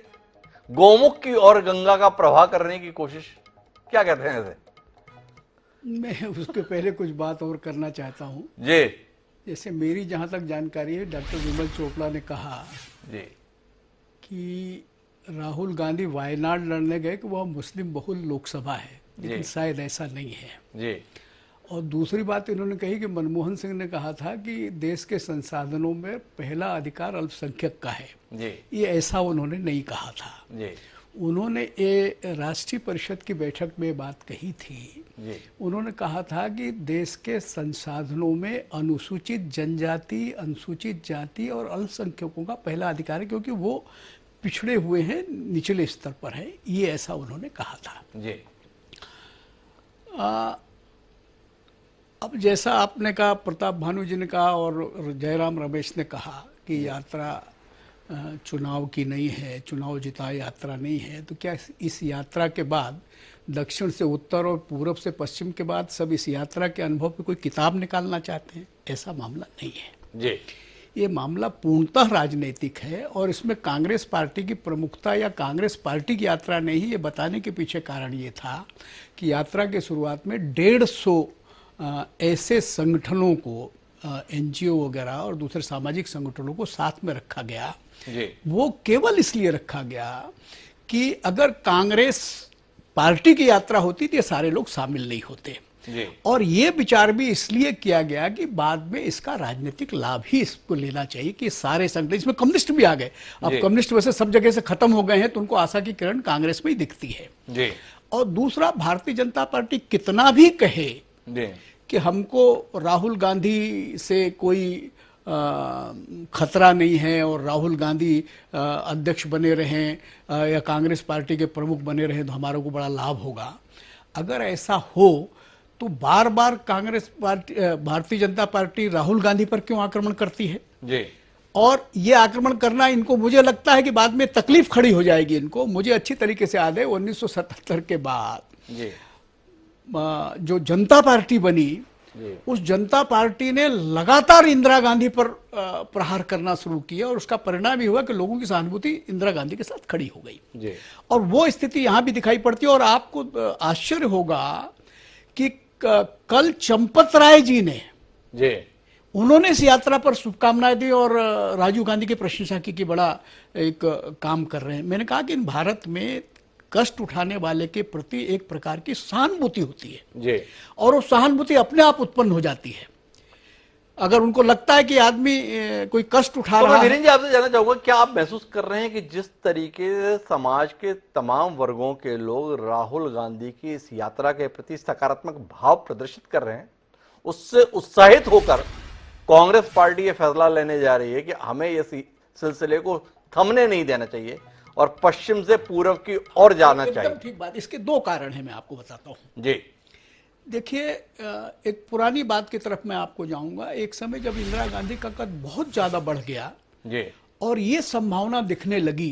गोमुख की ओर गंगा का प्रवाह करने की कोशिश, क्या कहते हैं इसे? मैं उसके पहले कुछ बात और करना चाहता हूँ जी जैसे मेरी जहाँ तक जानकारी है, डॉक्टर विमल चोपड़ा ने कहा जी कि राहुल गांधी वायनाड लड़ने गए कि वह मुस्लिम बहुल लोकसभा है, लेकिन जी। शायद ऐसा नहीं है। जी और दूसरी बात इन्होंने कही कि मनमोहन सिंह ने कहा था कि देश के संसाधनों में पहला अधिकार अल्पसंख्यक का है। जी ये ऐसा उन्होंने नहीं कहा था। जी उन्होंने ये राष्ट्रीय परिषद की बैठक में बात कही थी। जी उन्होंने कहा था कि देश के संसाधनों में अनुसूचित जनजाति, अनुसूचित जाति और अल्पसंख्यकों का पहला अधिकार है, क्योंकि वो पिछड़े हुए हैं, निचले स्तर पर हैं। ये ऐसा उन्होंने कहा था। जी अब जैसा आपने कहा, प्रताप भानु जी ने कहा और जयराम रमेश ने कहा कि यात्रा चुनाव की नहीं है, चुनाव जिता यात्रा नहीं है, तो क्या इस यात्रा के बाद दक्षिण से उत्तर और पूरब से पश्चिम के बाद सब इस यात्रा के अनुभव पे कोई किताब निकालना चाहते हैं? ऐसा मामला नहीं है। जी ये मामला पूर्णतः राजनीतिक है और इसमें कांग्रेस पार्टी की प्रमुखता या कांग्रेस पार्टी की यात्रा नहीं। ये बताने के पीछे कारण ये था कि यात्रा के शुरुआत में 150 ऐसे संगठनों को, एनजीओ वगैरह और दूसरे सामाजिक संगठनों को साथ में रखा गया। जी वो केवल इसलिए रखा गया कि अगर कांग्रेस पार्टी की यात्रा होती तो ये सारे लोग शामिल नहीं होते। जी और ये विचार भी इसलिए किया गया कि बाद में इसका राजनीतिक लाभ ही इसको लेना चाहिए कि सारे संगठन, इसमें कम्युनिस्ट भी आ गए। अब जी। कम्युनिस्ट वैसे सब जगह से खत्म हो गए हैं, तो उनको आशा की किरण कांग्रेस में ही दिखती है। जी और दूसरा, भारतीय जनता पार्टी कितना भी कहे जी कि हमको राहुल गांधी से कोई खतरा नहीं है और राहुल गांधी अध्यक्ष बने रहें या कांग्रेस पार्टी के प्रमुख बने रहें तो हमारे को बड़ा लाभ होगा। अगर ऐसा हो तो बार बार कांग्रेस पार्टी, भारतीय जनता पार्टी राहुल गांधी पर क्यों आक्रमण करती है? जी और ये आक्रमण करना इनको, मुझे लगता है कि बाद में तकलीफ खड़ी हो जाएगी इनको। मुझे अच्छी तरीके से याद है 1977 के बाद जी जो जनता पार्टी बनी, जी उस जनता पार्टी ने लगातार इंदिरा गांधी पर प्रहार करना शुरू किया और उसका परिणाम ये हुआ कि लोगों की सहानुभूति इंदिरा गांधी के साथ खड़ी हो गई। जी और वो स्थिति यहां भी दिखाई पड़ती है। और आपको आश्चर्य होगा कि कल चंपत राय जी ने, जी उन्होंने इस यात्रा पर शुभकामनाएं दी और राजीव गांधी की प्रशंसा की कि बड़ा एक काम कर रहे हैं। मैंने कहा कि इन भारत में कष्ट उठाने वाले के प्रति एक प्रकार की सहानुभूति होती है जी और वो सहानुभूति अपने आप उत्पन्न हो जाती है। अगर उनको लगता है कि आदमी कोई कष्ट उठा तो रहा मैं है। वीरेंद्र जी आपसे जानना चाहूंगा, क्या आप महसूस कर रहे हैं कि जिस तरीके से समाज के तमाम वर्गों के लोग राहुल गांधी की इस यात्रा के प्रति सकारात्मक भाव प्रदर्शित कर रहे हैं, उससे उत्साहित होकर कांग्रेस पार्टी ये फैसला लेने जा रही है कि हमें इस सिलसिले को थमने नहीं देना चाहिए और पश्चिम से पूर्व की ओर जाना चाहिए? एकदम ठीक बात। इसके दो कारण हैं, मैं आपको बताता हूं। जी देखिए, एक पुरानी बात की तरफ मैं आपको जाऊंगा। एक समय जब इंदिरा गांधी का कद बहुत ज्यादा बढ़ गया जी और ये संभावना दिखने लगी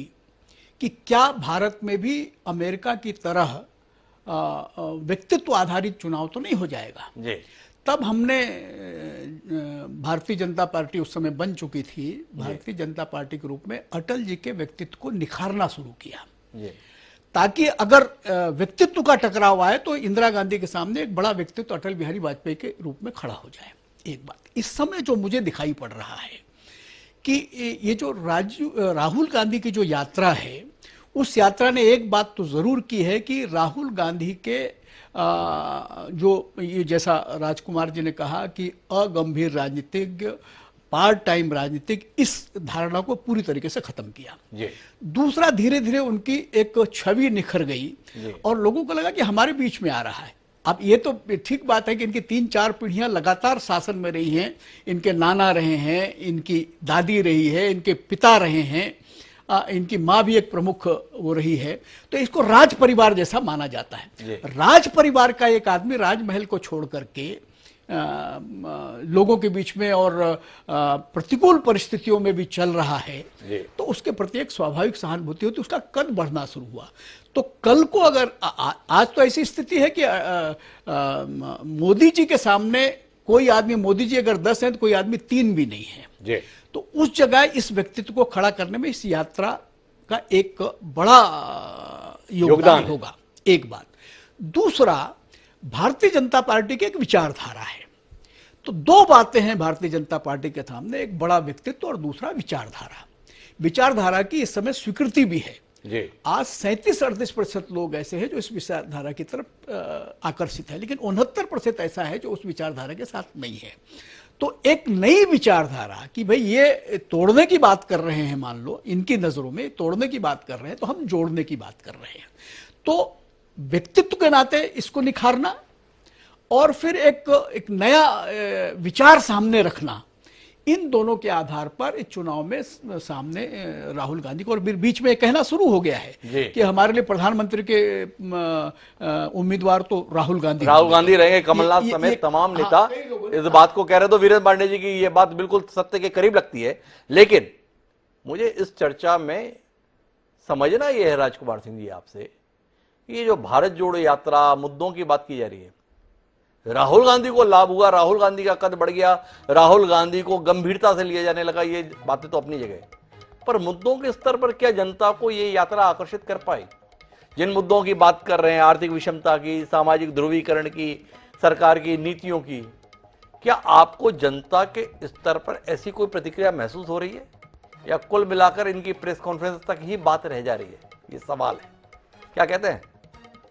कि क्या भारत में भी अमेरिका की तरह व्यक्तित्व आधारित चुनाव तो नहीं हो जाएगा। जी तब हमने, भारतीय जनता पार्टी उस समय बन चुकी थी, भारतीय जनता पार्टी के रूप में अटल जी के व्यक्तित्व को निखारना शुरू किया, जी ताकि अगर व्यक्तित्व का टकराव आए तो इंदिरा गांधी के सामने एक बड़ा व्यक्तित्व अटल बिहारी वाजपेयी के रूप में खड़ा हो जाए। एक बात इस समय जो मुझे दिखाई पड़ रहा है कि ये जो राहुल गांधी की जो यात्रा है, उस यात्रा ने एक बात तो जरूर की है कि राहुल गांधी के जो ये जैसा राजकुमार जी ने कहा कि अगंभीर राजनीतिज्ञ, पार्ट टाइम राजनीतिक, इस धारणा को पूरी तरीके से खत्म किया। दूसरा, धीरे धीरे उनकी एक छवि निखर गई और लोगों को लगा कि हमारे बीच में आ रहा है। अब ये तो ठीक बात है कि इनकी 3-4 पीढ़ियां लगातार शासन में रही हैं, इनके नाना रहे हैं, इनकी दादी रही है, इनके पिता रहे हैं, इनकी माँ भी एक प्रमुख वो रही है, तो इसको राज परिवार जैसा माना जाता है। राज परिवार का एक आदमी राजमहल को छोड़ करके लोगों के बीच में और प्रतिकूल परिस्थितियों में भी चल रहा है, तो उसके प्रति एक स्वाभाविक सहानुभूति होती, उसका कद बढ़ना शुरू हुआ। तो कल को अगर आज तो ऐसी स्थिति है कि मोदी जी के सामने कोई आदमी, मोदी जी अगर 10 हैं तो कोई आदमी 3 भी नहीं है, तो उस जगह इस व्यक्तित्व को खड़ा करने में इस यात्रा का एक बड़ा योगदान होगा, एक बात। दूसरा, भारतीय जनता पार्टी की एक विचारधारा है। तो 2 बातें हैं भारतीय जनता पार्टी के सामने, एक बड़ा व्यक्तित्व और दूसरा विचारधारा। विचारधारा की इस समय स्वीकृति भी है। आज 37-38% लोग ऐसे हैं जो इस विचारधारा की तरफ आकर्षित है, लेकिन 69% ऐसा है जो उस विचारधारा के साथ नहीं है। तो एक नई विचारधारा कि भाई ये तोड़ने की बात कर रहे हैं, मान लो इनकी नजरों में तोड़ने की बात कर रहे हैं, तो हम जोड़ने की बात कर रहे हैं। तो व्यक्तित्व के नाते इसको निखारना और फिर एक नया विचार सामने रखना, इन दोनों के आधार पर इस चुनाव में सामने राहुल गांधी को, और बीच में कहना शुरू हो गया है कि हमारे लिए प्रधानमंत्री के उम्मीदवार तो राहुल गांधी रहेंगे। कमलनाथ समेत तमाम नेता इस बात को कह रहे, तो वीरेंद्र पांडे जी की ये बात बिल्कुल सत्य के करीब लगती है। लेकिन मुझे इस चर्चा में समझना यह है राजकुमार सिंह जी आपसे, ये जो भारत जोड़ो यात्रा मुद्दों की बात की जा रही है, राहुल गांधी को लाभ हुआ, राहुल गांधी का कद बढ़ गया, राहुल गांधी को गंभीरता से लिया जाने लगा, ये बातें तो अपनी जगह है, पर मुद्दों के स्तर पर क्या जनता को ये यात्रा आकर्षित कर पाई? जिन मुद्दों की बात कर रहे हैं, आर्थिक विषमता की, सामाजिक ध्रुवीकरण की, सरकार की नीतियों की, क्या आपको जनता के स्तर पर ऐसी कोई प्रतिक्रिया महसूस हो रही है, या कुल मिलाकर इनकी प्रेस कॉन्फ्रेंस तक ही बात रह जा रही है? ये सवाल है। क्या कहते हैं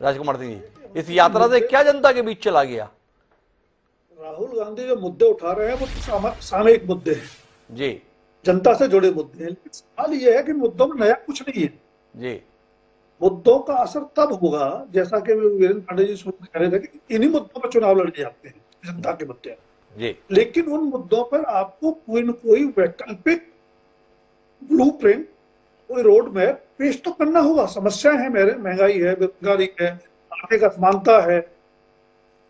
राजकुमार सिंह जी, इस यात्रा से क्या जनता के बीच चला गया? राहुल गांधी जो मुद्दे उठा रहे हैं वो सामयिक मुद्दे हैं जी, जनता से जुड़े मुद्दे हैं, लेकिन सवाल ये है कि मुद्दों में नया कुछ नहीं है जी। मुद्दों का असर तब होगा, जैसा कि वीरेंद्र पांडे जी कह रहे थे कि इन्हीं मुद्दों पर चुनाव लड़े जाते हैं, जनता के मुद्दे जी, लेकिन उन मुद्दों पर आपको कोई न कोई वैकल्पिक ब्लूप्रिंट, कोई रोड मैप पेश तो करना होगा। समस्याएं हैं, मेरे महंगाई है, बेरोजगारी है, आर्थिक असमानता है,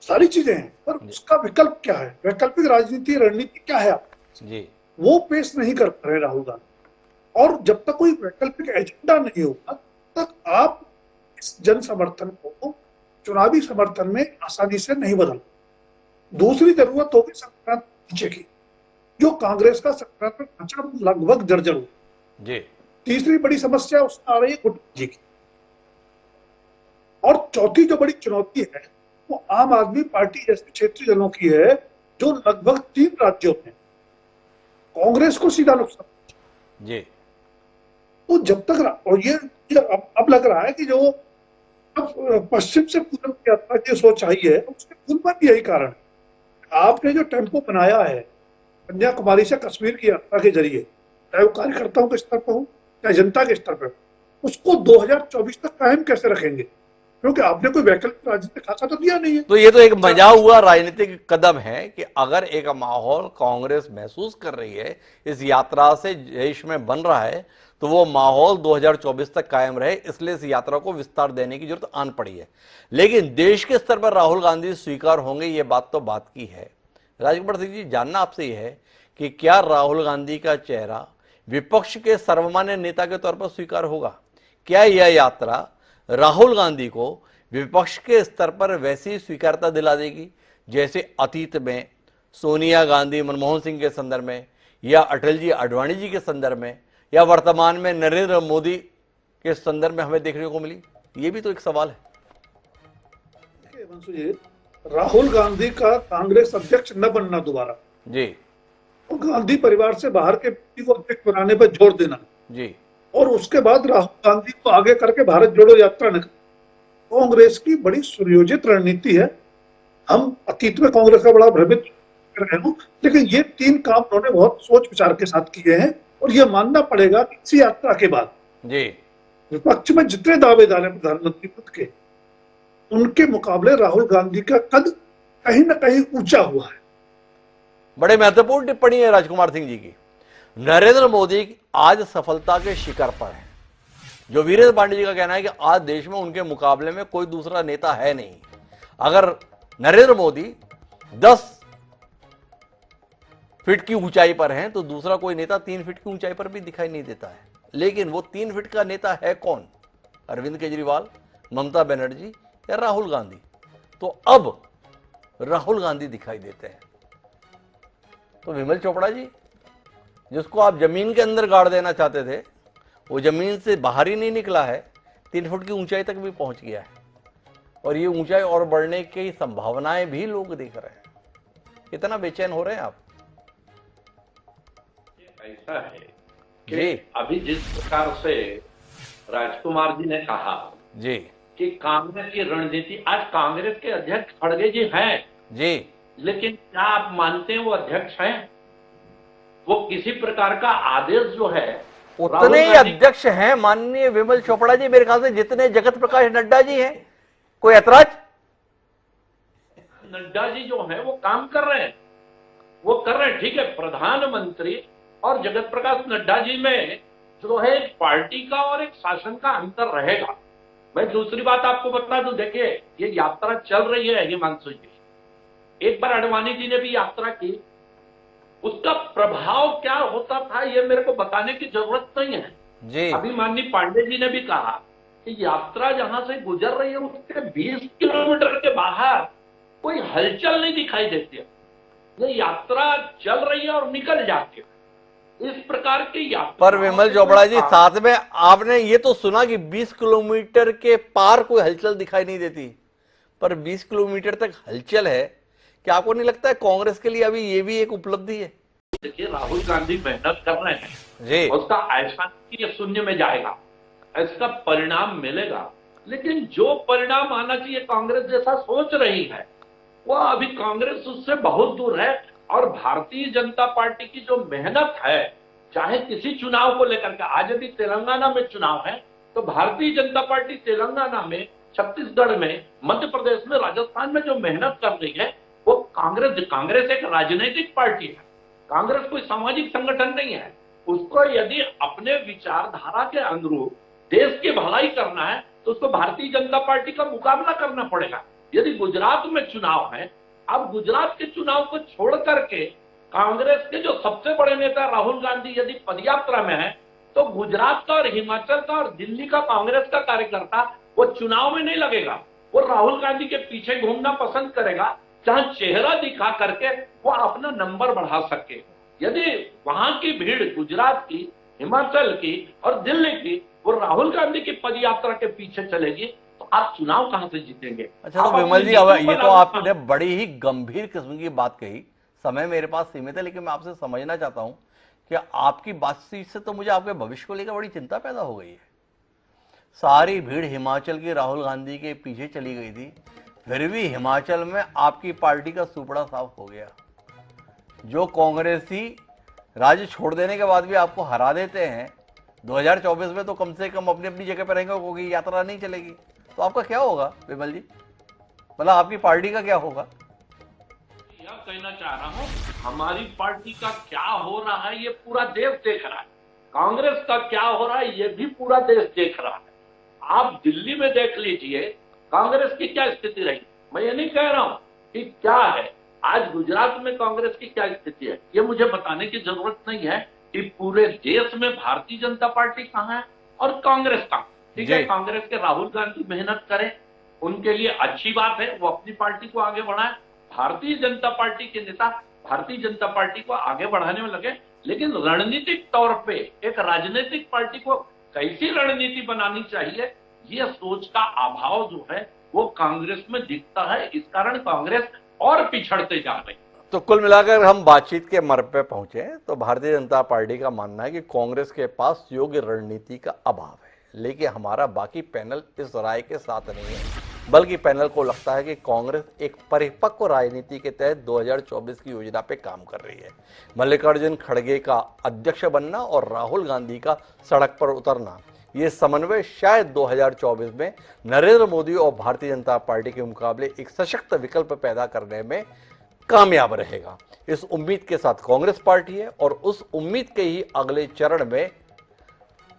सारी चीजें हैं, पर उसका विकल्प क्या है, वैकल्पिक राजनीति रणनीति क्या है आप जी, वो पेश नहीं कर पा रहे राहुल गांधी। और जब तक कोई वैकल्पिक एजेंडा नहीं होगा तक आप इस जन समर्थन को चुनावी समर्थन में आसानी से नहीं बदल। दूसरी जरूरत होगी संक्रांत ढांचे की, जो कांग्रेस का संक्रांत ढांचा लगभग जर्जर हो जी। तीसरी बड़ी समस्या उसमें आ रही है गुटबाजी की, और चौथी जो बड़ी चुनौती है वो आम आदमी पार्टी जैसे क्षेत्रीय दलों की है, जो लगभग 3 राज्यों में कांग्रेस को सीधा नुकसान जी। तो जब तक, और ये अब लग रहा है कि जो पश्चिम से पूर्व की यात्रा की सोच आई है, उसके मूल पर भी यही कारण है। आपने जो टेम्पो बनाया है कन्याकुमारी से कश्मीर की यात्रा के जरिए, चाहे वो कार्यकर्ताओं के स्तर पर हो चाहे जनता के स्तर पर, उसको 2024 तक कायम कैसे रखेंगे? क्योंकि आपने कोई वैकल्पिक राजनीतिक खाका तो दिया नहीं है। तो ये तो एक मजा हुआ राजनीतिक कदम है कि अगर एक माहौल कांग्रेस महसूस कर रही है इस यात्रा से देश में बन रहा है, तो वो माहौल 2024 तक कायम रहे, इसलिए इस यात्रा को विस्तार देने की जरूरत आन पड़ी है। लेकिन देश के स्तर पर राहुल गांधी स्वीकार होंगे, ये बात तो बात की है। राजकुमार सिंह जी, जानना आपसे यह है कि क्या राहुल गांधी का चेहरा विपक्ष के सर्वमान्य नेता के तौर पर स्वीकार होगा? क्या यह यात्रा राहुल गांधी को विपक्ष के स्तर पर वैसी स्वीकारता दिला देगी जैसे अतीत में सोनिया गांधी मनमोहन सिंह के संदर्भ में, या अटल जी आडवाणी जी के संदर्भ में, या वर्तमान में नरेंद्र मोदी के संदर्भ में हमें देखने को मिली? ये भी तो एक सवाल है। राहुल गांधी का कांग्रेस अध्यक्ष न बनना दोबारा जी, और गांधी परिवार से बाहर के व्यक्ति को अध्यक्ष बनाने पर जोर देना जी और उसके बाद राहुल गांधी को आगे करके भारत जोड़ो यात्रा निकालना कांग्रेस की बड़ी सुनियोजित रणनीति है। हम अतीत में कांग्रेस का बड़ा भ्रमित कर रहे हूं, लेकिन ये 3 काम उन्होंने बहुत सोच विचार के साथ किए हैं और ये मानना पड़ेगा कि इसी यात्रा के बाद जी विपक्ष में जितने दावेदार हैं प्रधानमंत्री पद के, उनके मुकाबले राहुल गांधी का कद कहीं ना कहीं ऊंचा हुआ है। बड़े महत्वपूर्ण टिप्पणी है राजकुमार सिंह जी की। नरेंद्र मोदी आज सफलता के शिखर पर है। जो वीरेंद्र पांडे जी का कहना है कि आज देश में उनके मुकाबले में कोई दूसरा नेता है नहीं। अगर नरेंद्र मोदी 10 फीट की ऊंचाई पर हैं तो दूसरा कोई नेता 3 फीट की ऊंचाई पर भी दिखाई नहीं देता है। लेकिन वो 3 फीट का नेता है कौन? अरविंद केजरीवाल, ममता बनर्जी या राहुल गांधी? तो अब राहुल गांधी दिखाई देते हैं। तो विमल चोपड़ा जी, जिसको आप जमीन के अंदर गाड़ देना चाहते थे, वो जमीन से बाहर ही नहीं निकला है, 3 फुट की ऊंचाई तक भी पहुंच गया है और ये ऊंचाई और बढ़ने की संभावनाएं भी लोग देख रहे हैं। कितना बेचैन हो रहे हैं आप? ऐसा है जी कि अभी जिस प्रकार से राजकुमार जी ने कहा जी कि कांग्रेस की रणनीति, आज कांग्रेस के अध्यक्ष खड़गे जी हैं जी, लेकिन क्या आप मानते हैं वो अध्यक्ष हैं? वो किसी प्रकार का आदेश जो है उतने ही अध्यक्ष हैं माननीय विमल चोपड़ा जी, मेरे ख्याल से जितने जगत प्रकाश नड्डा जी हैं। कोई ऐतराज? नड्डा जी जो है वो काम कर रहे हैं, वो कर रहे हैं, ठीक है। प्रधानमंत्री और जगत प्रकाश नड्डा जी में जो है पार्टी का और एक शासन का अंतर रहेगा। मैं दूसरी बात आपको बता दूं, देखिए ये यात्रा चल रही है हिमांशु जी, एक बार अडवाणी जी ने भी यात्रा की, उसका प्रभाव क्या होता था ये मेरे को बताने की जरूरत नहीं है जी। अभी माननीय पांडे जी ने भी कहा कि यात्रा जहां से गुजर रही है उसके 20 किलोमीटर के बाहर कोई हलचल नहीं दिखाई देती है। ये यात्रा चल रही है और निकल जाती है। इस प्रकार की यात्रा पर विमल चोपड़ा जी, साथ में आपने ये तो सुना कि 20 किलोमीटर के पार कोई हलचल दिखाई नहीं देती, पर 20 किलोमीटर तक हलचल है। क्या आपको नहीं लगता है कांग्रेस के लिए अभी ये भी एक उपलब्धि है? देखिए राहुल गांधी मेहनत कर रहे हैं जी, उसका ऐसा कि ये शून्य में जाएगा, इसका परिणाम मिलेगा। लेकिन जो परिणाम आना चाहिए कांग्रेस जैसा सोच रही है, वो अभी कांग्रेस उससे बहुत दूर है। और भारतीय जनता पार्टी की जो मेहनत है, चाहे किसी चुनाव को लेकर के, आज यदि तेलंगाना में चुनाव है तो भारतीय जनता पार्टी तेलंगाना में, छत्तीसगढ़ में, मध्य प्रदेश में, राजस्थान में जो मेहनत कर रही है वो कांग्रेस एक राजनीतिक पार्टी है। कांग्रेस कोई सामाजिक संगठन नहीं है। उसको यदि अपने विचारधारा के अनुरूप देश की भलाई करना है तो उसको भारतीय जनता पार्टी का मुकाबला करना पड़ेगा। यदि गुजरात में चुनाव है, अब गुजरात के चुनाव को छोड़ करके कांग्रेस के जो सबसे बड़े नेता राहुल गांधी यदि पदयात्रा में है, तो गुजरात का और हिमाचल का और दिल्ली का कांग्रेस का कार्यकर्ता वो चुनाव में नहीं लगेगा, वो राहुल गांधी के पीछे घूमना पसंद करेगा, जहां चेहरा दिखा करके वो अपना नंबर बढ़ा सके। यदि वहां की भीड़ गुजरात की, हिमाचल की और दिल्ली की वो राहुल गांधी की पदयात्रा के पीछे चलेगी, तो आप चुनाव कहां से जीतेंगे? अच्छा, तो विमल जी, अब ये तो आपने बड़ी ही गंभीर किस्म की बात कही। समय मेरे पास सीमित है, लेकिन मैं आपसे समझना चाहता हूं कि आपकी बातचीत से तो मुझे आपके भविष्य को लेकर बड़ी चिंता पैदा हो गई है। सारी भीड़ हिमाचल की राहुल गांधी के पीछे चली गई थी, फिर भी हिमाचल में आपकी पार्टी का सुपड़ा साफ हो गया। जो कांग्रेसी राज्य छोड़ देने के बाद भी आपको हरा देते हैं, 2024 में तो कम से कम अपनी अपनी जगह पर रहेंगे, क्योंकि यात्रा नहीं चलेगी। तो आपका क्या होगा विमल जी? मतलब आपकी पार्टी का क्या होगा? यह कहना चाह रहा हूं, हमारी पार्टी का क्या हो रहा है ये पूरा देश देख रहा है, कांग्रेस का क्या हो रहा है ये भी पूरा देश देख रहा है। आप दिल्ली में देख लीजिए कांग्रेस की क्या स्थिति रही। मैं ये नहीं कह रहा हूं कि क्या है, आज गुजरात में कांग्रेस की क्या स्थिति है ये मुझे बताने की जरूरत नहीं है कि पूरे देश में भारतीय जनता पार्टी कहां है और कांग्रेस कहां। ठीक है, कांग्रेस के राहुल गांधी मेहनत करें, उनके लिए अच्छी बात है, वो अपनी पार्टी को आगे बढ़ाएं। भारतीय जनता पार्टी के नेता भारतीय जनता पार्टी को आगे बढ़ाने में लगे, लेकिन रणनीतिक तौर पे एक राजनीतिक पार्टी को कैसी रणनीति बनानी चाहिए ये सोच का अभाव जो है वो कांग्रेस में दिखता है। इस कारण कांग्रेस और पिछड़ते जा रही। तो कुल मिलाकर हम बातचीत के मर्म पे पहुंचे तो भारतीय जनता पार्टी का मानना है कि कांग्रेस के पास योग्य रणनीति का अभाव है, लेकिन हमारा बाकी पैनल इस राय के साथ नहीं है, बल्कि पैनल को लगता है कि कांग्रेस एक परिपक्व राजनीति के तहत 2024 की योजना पे काम कर रही है। मल्लिकार्जुन खड़गे का अध्यक्ष बनना और राहुल गांधी का सड़क पर उतरना, ये समन्वय शायद 2024 में नरेंद्र मोदी और भारतीय जनता पार्टी के मुकाबले एक सशक्त विकल्प पैदा करने में कामयाब रहेगा। इस उम्मीद के साथ कांग्रेस पार्टी है और उस उम्मीद के ही अगले चरण में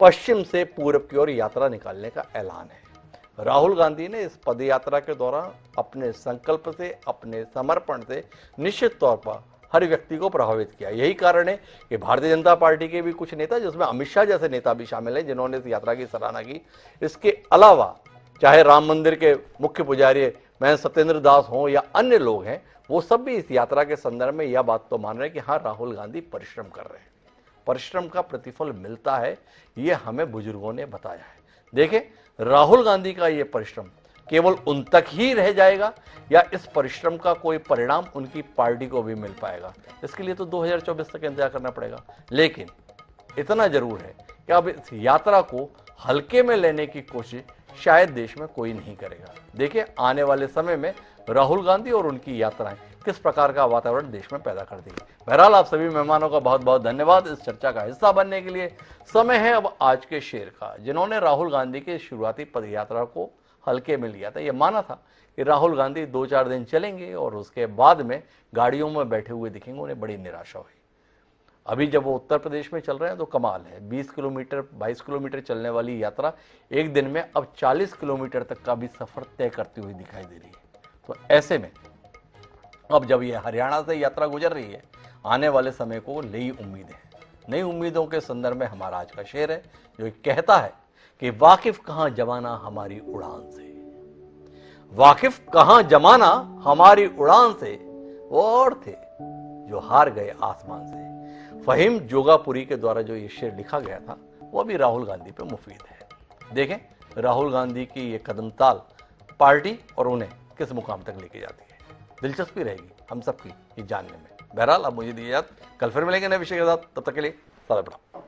पश्चिम से पूर्व की ओर यात्रा निकालने का ऐलान है। राहुल गांधी ने इस पदयात्रा के दौरान अपने संकल्प से, अपने समर्पण से निश्चित तौर पर हर व्यक्ति को प्रभावित किया। यही कारण है कि भारतीय जनता पार्टी के भी कुछ नेता, जिसमें अमित शाह जैसे नेता भी शामिल हैं, जिन्होंने इस यात्रा की सराहना की। इसके अलावा चाहे राम मंदिर के मुख्य पुजारी महंत सत्येंद्र दास हों या अन्य लोग हैं, वो सब भी इस यात्रा के संदर्भ में यह बात तो मान रहे हैं कि हाँ, राहुल गांधी परिश्रम कर रहे हैं, परिश्रम का प्रतिफल मिलता है, ये हमें बुजुर्गों ने बताया है। देखें, राहुल गांधी का ये परिश्रम केवल उन तक ही रह जाएगा या इस परिश्रम का कोई परिणाम उनकी पार्टी को भी मिल पाएगा, इसके लिए तो 2024 तक इंतजार करना पड़ेगा। लेकिन इतना जरूर है कि अब इस यात्रा को हल्के में लेने की कोशिश शायद देश में कोई नहीं करेगा। देखिए, आने वाले समय में राहुल गांधी और उनकी यात्राएं किस प्रकार का वातावरण देश में पैदा कर देगी। बहरहाल, आप सभी मेहमानों का बहुत बहुत धन्यवाद इस चर्चा का हिस्सा बनने के लिए। समय है अब आज के शेर का, जिन्होंने राहुल गांधी के शुरुआती पदयात्रा को हल्के में लिया था। यह माना था कि राहुल गांधी 2-4 दिन चलेंगे और उसके बाद में गाड़ियों में बैठे हुए दिखेंगे, उन्हें बड़ी निराशा हुई। अभी जब वो उत्तर प्रदेश में चल रहे हैं तो कमाल है, 20 किलोमीटर 22 किलोमीटर चलने वाली यात्रा एक दिन में अब 40 किलोमीटर तक का भी सफर तय करती हुई दिखाई दे रही है। तो ऐसे में अब जब ये हरियाणा से यात्रा गुजर रही है, आने वाले समय को नई उम्मीदें हैं। नई उम्मीदों के संदर्भ में हमारा आज का शेर है, जो कहता है कि वाकिफ कहां जमाना हमारी उड़ान से, वाकिफ कहां जमाना हमारी उड़ान से, वो और थे जो हार गए आसमान से। फहीम जोगापुरी के द्वारा जो ये शेर लिखा गया था, वो भी राहुल गांधी पे मुफीद है। देखें, राहुल गांधी की ये कदमताल पार्टी और उन्हें किस मुकाम तक लेके जाती है। दिलचस्पी रहेगी हम सबकी ये जानने में। बहरहाल, अब मुझे दीजिए, कल फिर मिलेंगे नए विषय के साथ, तब तक के लिए सलाम।